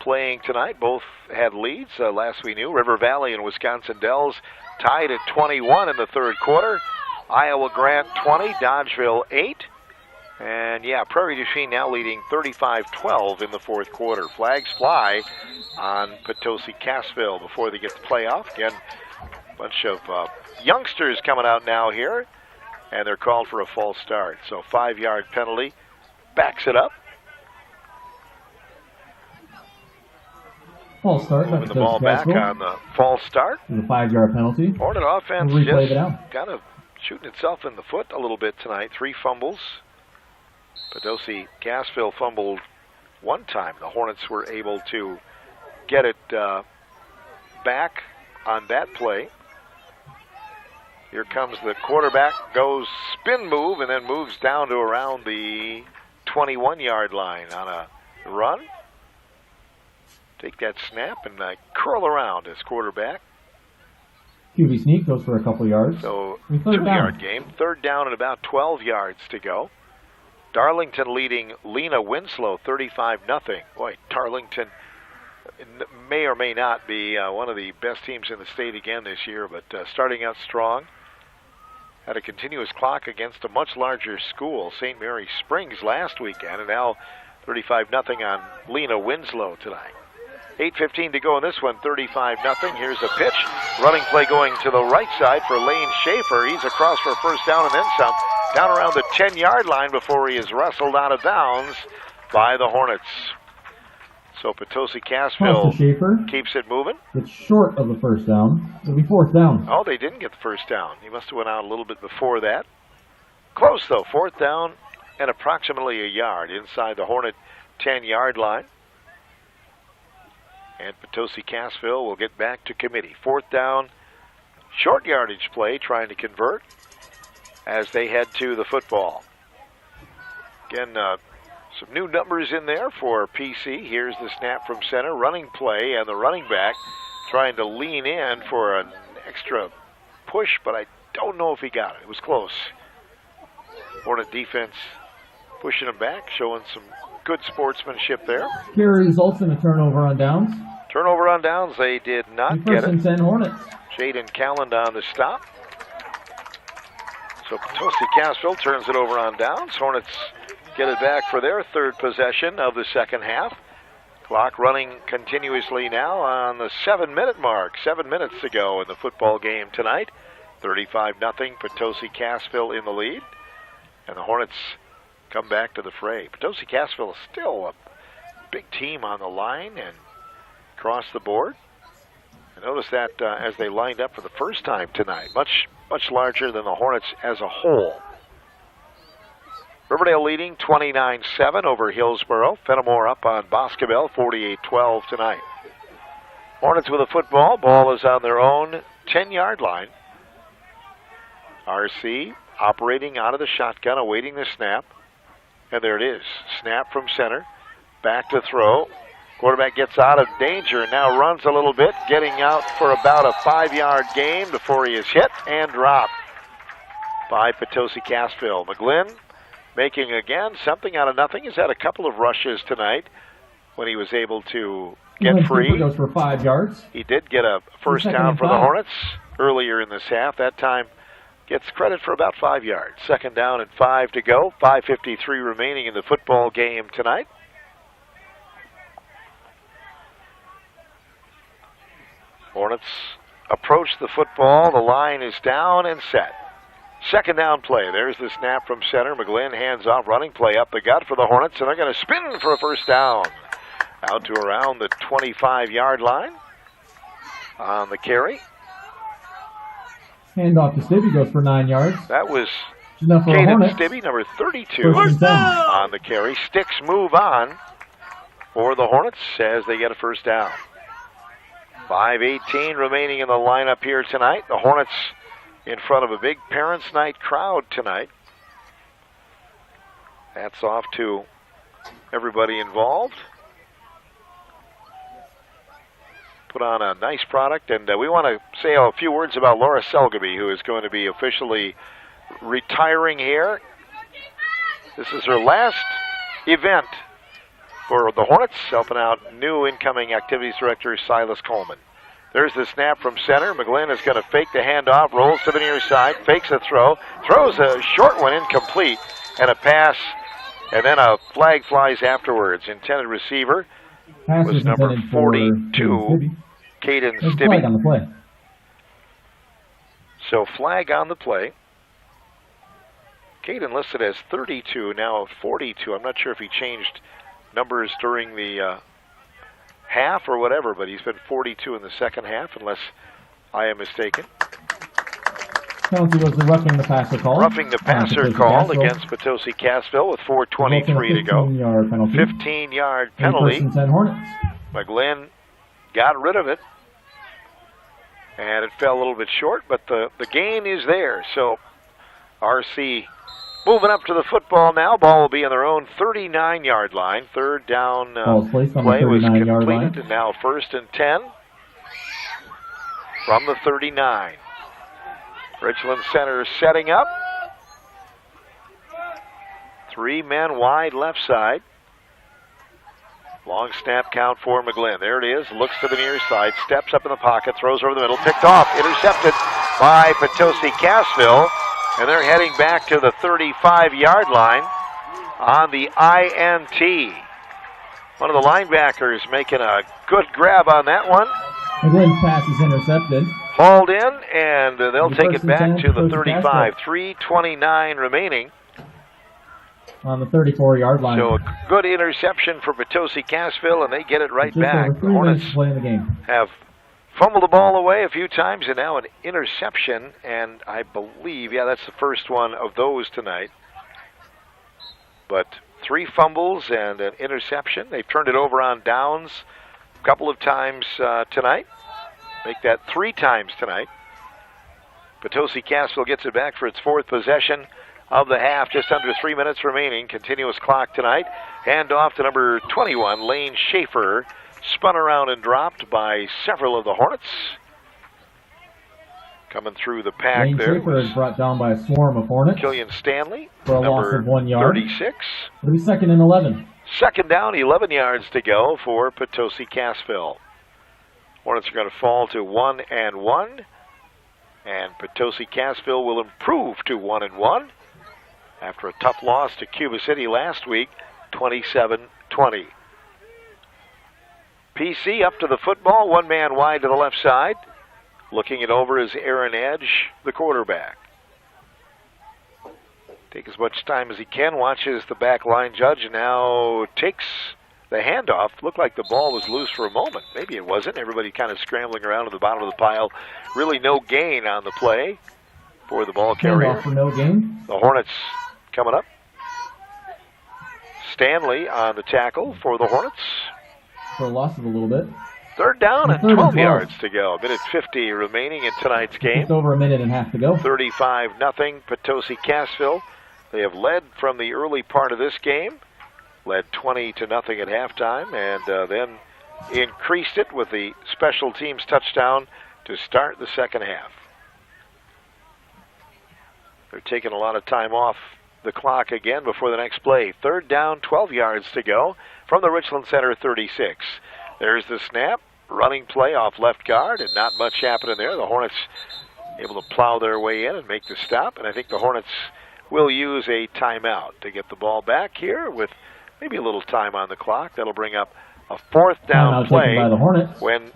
playing tonight. Both had leads. Last we knew, River Valley and Wisconsin Dells tied at 21 in the third quarter. Iowa Grant 20, Dodgeville 8. And Prairie du Chien now leading 35-12 in the fourth quarter. Flags fly on Potosi Cassville before they get the playoff. Again, a bunch of youngsters coming out now here, and they're called for a false start. So 5-yard penalty backs it up. False start. Moving the ball back on the false start. The 5-yard penalty. Hornet offense just kind of shooting itself in the foot a little bit tonight. 3 fumbles. Potosi Cassville fumbled one time. The Hornets were able to get it back on that play. Here comes the quarterback, goes spin move, and then moves down to around the 21-yard line on a run. Take that snap and curl around as quarterback. QB sneak goes for a couple yards. So 2-yard game. Third down and about 12 yards to go. Darlington leading Lena Winslow 35-0. Boy, Darlington may or may not be one of the best teams in the state again this year, but starting out strong. Had a continuous clock against a much larger school, St. Mary Springs, last weekend, and now 35-0 on Lena Winslow tonight. 8:15 to go in this one, 35-0. Here's a pitch. Running play going to the right side for Lane Schaefer. He's across for a first down and then some. Down around the 10-yard line before he is wrestled out of bounds by the Hornets. So Potosi Toss Cassville to Schaefer. keeps it moving. It's short of the first down. It'll be fourth down. Oh, they didn't get the first down. He must have went out a little bit before that. Close, though. Fourth down and approximately a yard inside the Hornet 10-yard line. And Potosi Cassville will get back to committee. Fourth down, short yardage play, trying to convert as they head to the football. Again, some new numbers in there for PC. Here's the snap from center, running play, and the running back trying to lean in for an extra push, but I don't know if he got it. It was close. Hornet defense pushing him back, showing some good sportsmanship there. Carry results in a turnover on downs. Turnover on downs, they did not get First and it. 10 Hornets. Jaden Calland on the stop. So Potosi Cassville turns it over on downs. Hornets get it back for their third possession of the second half. Clock running continuously now on the 7-minute mark. 7 minutes to go in the football game tonight. 35-0, Potosi Cassville in the lead. And the Hornets come back to the fray. Potosi Cassville is still a big team on the line and across the board. I noticed that as they lined up for the first time tonight. Much larger than the Hornets as a whole. Riverdale leading 29-7 over Hillsboro. Fenimore up on Boscobel 48-12 tonight. Hornets with a football. Ball is on their own 10-yard line. RC operating out of the shotgun, awaiting the snap. And there it is. Snap from center. Back to throw. Quarterback gets out of danger and now runs a little bit, getting out for about a 5-yard gain before he is hit and dropped by Potosi Cassville. McGlynn making again something out of nothing. He's had a couple of rushes tonight when he was able to get free. Goes for 5 yards. He did get a first down for the Hornets earlier in this half. That time gets credit for about 5 yards. Second down and 5 to go. 5:53 remaining in the football game tonight. Hornets approach the football. The line is down and set. Second down play. There's the snap from center. McGlynn hands off, running play up the gut for the Hornets, and they're going to spin for a first down. Out to around the 25-yard line on the carry. Handoff to Stibbe, goes for 9 yards. That was Enough for a Caden Hornet. Stibbe, number 32, First and 10. on the carry. Sticks move on for the Hornets as they get a first down. 5:18 remaining in the lineup here tonight. The Hornets in front of a big Parents' Night crowd tonight. Hats off to everybody involved. Put on a nice product, and we want to say a few words about Laura Selgaby, who is going to be officially retiring here. This is her last event for the Hornets, helping out new incoming activities director Silas Coleman. There's the snap from center. McGlynn is going to fake the handoff, rolls to the near side, fakes a throw, throws a short one incomplete, and a pass, and then a flag flies afterwards. Intended receiver was number 42, Caden Stibbe. Flag on the play. So flag on the play. Caden listed as 32, now 42. I'm not sure if he changed numbers during the half or whatever, but he's been 42 in the second half, unless I am mistaken. Penalty was the roughing the passer call. Roughing the passer call against Potosi Cassville with 4:23 to go. 15-yard penalty. First and 10 Hornets. McGlynn got rid of it, and it fell a little bit short, but the gain is there. So RC moving up to the football now. Ball will be on their own 39-yard line. Third down play was completed, and now first and 10 from the 39. Richland Center setting up. 3 men wide left side. Long snap count for McGlynn. There it is. Looks to the near side. Steps up in the pocket. Throws over the middle. Picked off. Intercepted by Potosi Cassville. And they're heading back to the 35-yard line on the INT. One of the linebackers making a good grab on that one. McGlynn's pass is intercepted. Hauled in, and they'll take it back to the 35. 3:29 remaining. on the 34-yard line. So a good interception for Potosi Cassville, and they get it right Just back. over The Hornets to play in the game. have fumbled the ball away a few times, and now an interception, and I believe, yeah, that's the first one of those tonight. But 3 fumbles and an interception. They've turned it over on downs a couple of times tonight. Make that 3 times tonight. Potosi Cassville gets it back for its 4th possession of the half. Just under 3 minutes remaining. Continuous clock tonight. Hand off to number 21, Lane Schaefer. Spun around and dropped by several of the Hornets. Coming through the pack Lane there. Schaefer is brought down by a swarm of Hornets. Killian Stanley, for a loss number of 1 yard. 36. It'll be 2nd and 11. Second down, 11 yards to go for Potosi Cassville. Hornets are going to fall to 1-1. And Potosi Cassville will improve to 1-1 after a tough loss to Cuba City last week, 27-20. PC up to the football, 1 man wide to the left side. Looking it over is Aaron Edge, the quarterback. Take as much time as he can, watches the back line judge, and now takes the handoff. Looked like the ball was loose for a moment. Maybe it wasn't. Everybody kind of scrambling around at the bottom of the pile. Really no gain on the play for the ball carrier. Handoff for no gain. The Hornets coming up. Stanley on the tackle for the Hornets. For a loss of a little bit. Third down and 3rd and 12 yards to go. Minute 50 remaining in tonight's game. Just over a minute and a half to go. 35-0 Potosi Cassville. They have led from the early part of this game. Led 20-0 at halftime, and then increased it with the special teams touchdown to start the second half. They're taking a lot of time off the clock again before the next play. 3rd down, 12 yards to go from the Richland Center 36. There's the snap, running play off left guard, and not much happening there. The Hornets able to plow their way in and make the stop, and I think the Hornets will use a timeout to get the ball back here with maybe a little time on the clock. That'll bring up a 4th down play by the Hornets when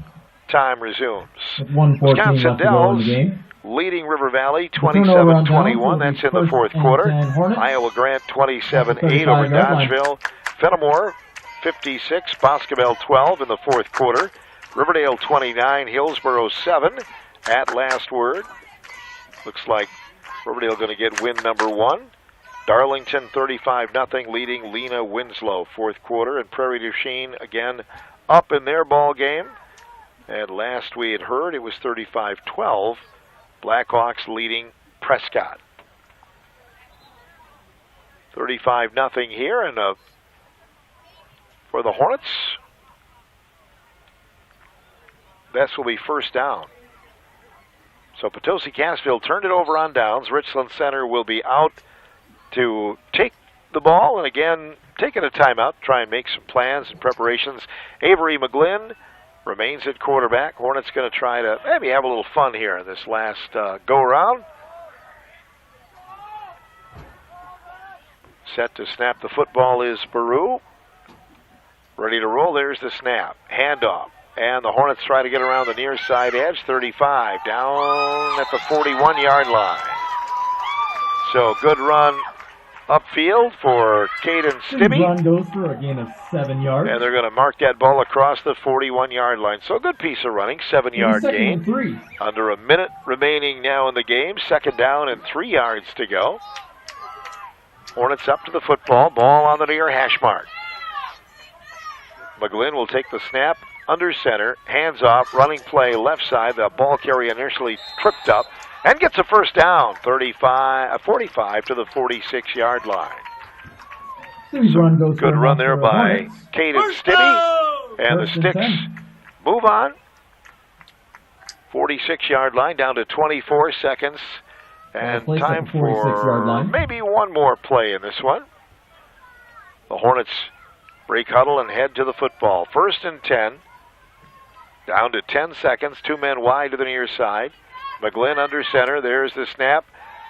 time resumes. With 1:14 Wisconsin left to go in the Dells game. leading River Valley 27-21. That's in the 4th quarter. Hornets. Iowa Grant 27-8 over Dodgeville. Fenimore 56, Boscobel 12 in the 4th quarter. Riverdale 29, Hillsborough 7 at last word. Looks like Riverdale going to get win number 1. Darlington 35-0 leading Lena Winslow 4th quarter, and Prairie du Chien again up in their ball game. And last we had heard it was 35-12. Blackhawks leading Prescott. 35-0 here, and for the Hornets, this will be 1st down. So Potosi Cassville turned it over on downs. Richland Center will be out to take the ball, and again, taking a timeout, try and make some plans and preparations. Avery McGlynn remains at quarterback. Hornets going to try to maybe have a little fun here in this last go-around. Set to snap the football is Baru. Ready to roll. There's the snap. Handoff. And the Hornets try to get around the near side edge. 35 down at the 41-yard line. So good run upfield for Caden Stibbe. Run goes for a gain of 7 yards. And they're going to mark that ball across the 41-yard line. So a good piece of running, 7-yard gain. 3. Under a minute remaining now in the game. 2nd down and 3 yards to go. Hornets up to the football. Ball on the near hash mark. McGlynn will take the snap under center. Hands off. Running play left side. The ball carrier initially tripped up and gets a 1st down. 45 to the 46-yard line. Good run there by Caden Stibbe. And the Sticks move on. 46-yard line down to 24 seconds. And time for maybe one more play in this one. The Hornets break huddle and head to the football. 1st and 10. Down to 10 seconds. 2 men wide to the near side. McGlynn under center. There's the snap.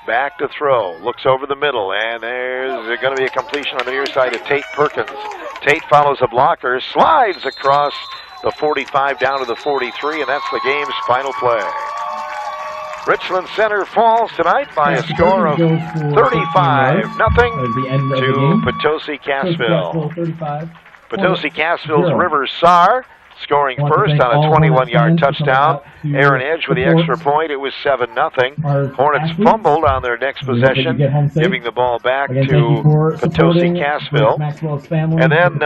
Back to throw. Looks over the middle. And there's going to be a completion on the near side to Tate Perkins. Tate follows a blocker. Slides across the 45 down to the 43. And that's the game's final play. Richland Center falls tonight by a score of 35-0 to Potosi Cassville. 35. Potosi Cassville's River Saar scoring first on a 21-yard touchdown. Aaron Edge with the extra point. It was 7-0. Hornets fumbled on their next possession, giving the ball back to Potosi Cassville. And then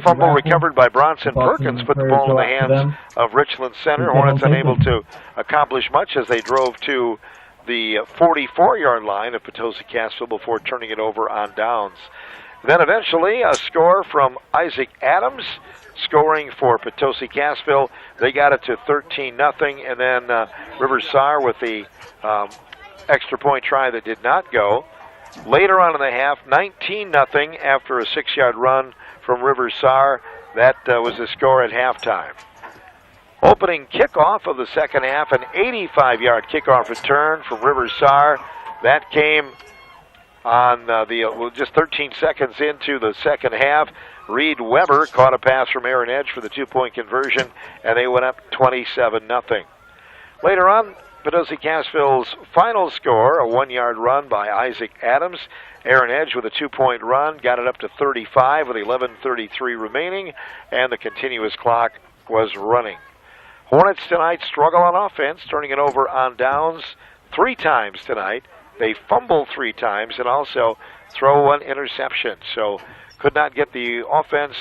fumble recovered by Bronson Perkins put the ball in the hands of Richland Center. Hornets unable to accomplish much as they drove to the 44-yard line of Potosi Cassville before turning it over on downs. Then eventually a score from Isaac Adams, scoring for Potosi Cassville. They got it to 13-0, and then River Saar with the extra point try that did not go. Later on in the half, 19-0 after a 6-yard run from River Saar. That was the score at halftime. Opening kickoff of the second half, an 85-yard kickoff return from River Saar. That came on just 13 seconds into the second half. Reed Weber caught a pass from Aaron Edge for the 2-point conversion, and they went up 27-0. Later on, Potosi Cassville's final score, a 1-yard run by Isaac Adams. Aaron Edge with a 2-point run, got it up to 35 with 11:33 remaining, and the continuous clock was running. Hornets tonight struggle on offense, turning it over on downs 3 times tonight. They fumble 3 times and also throw 1 interception. So could not get the offense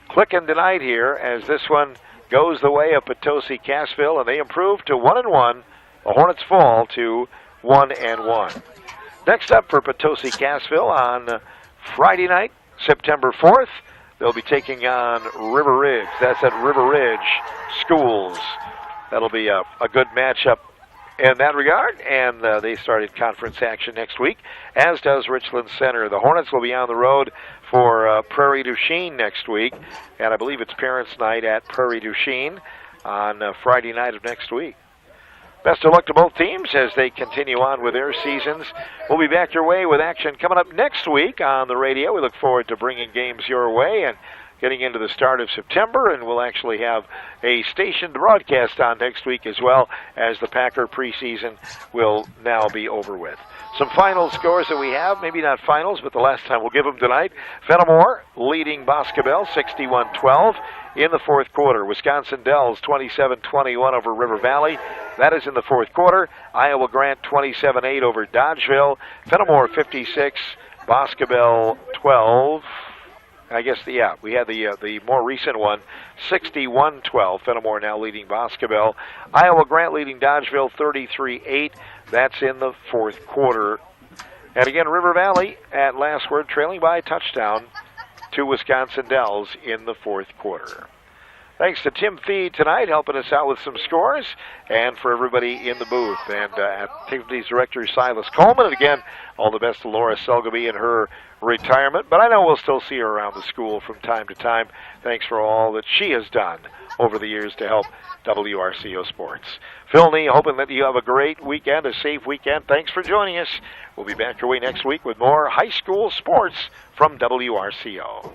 clicking tonight here as this one goes the way of Potosi Cassville, and they improve to 1-1. The Hornets fall to 1-1. Next up for Potosi Cassville on Friday night, September 4th, they'll be taking on River Ridge. That's at River Ridge Schools. That'll be a good matchup in that regard, and they started conference action next week, as does Richland Center. The Hornets will be on the road for Prairie du Chien next week, and I believe it's Parents' Night at Prairie du Chien on Friday night of next week. Best of luck to both teams as they continue on with their seasons. We'll be back your way with action coming up next week on the radio. We look forward to bringing games your way and getting into the start of September, and we'll actually have a stationed broadcast on next week as well, as the Packer preseason will now be over with. Some final scores that we have, maybe not finals, but the last time we'll give them tonight. Fenimore leading Boscobel 61-12 in the fourth quarter. Wisconsin Dells 27-21 over River Valley. That is in the fourth quarter. Iowa Grant 27-8 over Dodgeville. Fenimore 56, Boscobel 12. I guess, we had the more recent one, 61-12. Fenimore now leading Boscobel. Iowa Grant leading Dodgeville 33-8. That's in the fourth quarter. And again, River Valley at last word trailing by a touchdown to Wisconsin Dells in the fourth quarter. Thanks to Tim Thede tonight, helping us out with some scores, and for everybody in the booth. And Activities Director Silas Coleman. And again, all the best to Laura Selgaby in her retirement. But I know we'll still see her around the school from time to time. Thanks for all that she has done over the years to help WRCO Sports. Phil Nee, hoping that you have a great weekend, a safe weekend. Thanks for joining us. We'll be back your way next week with more high school sports from WRCO.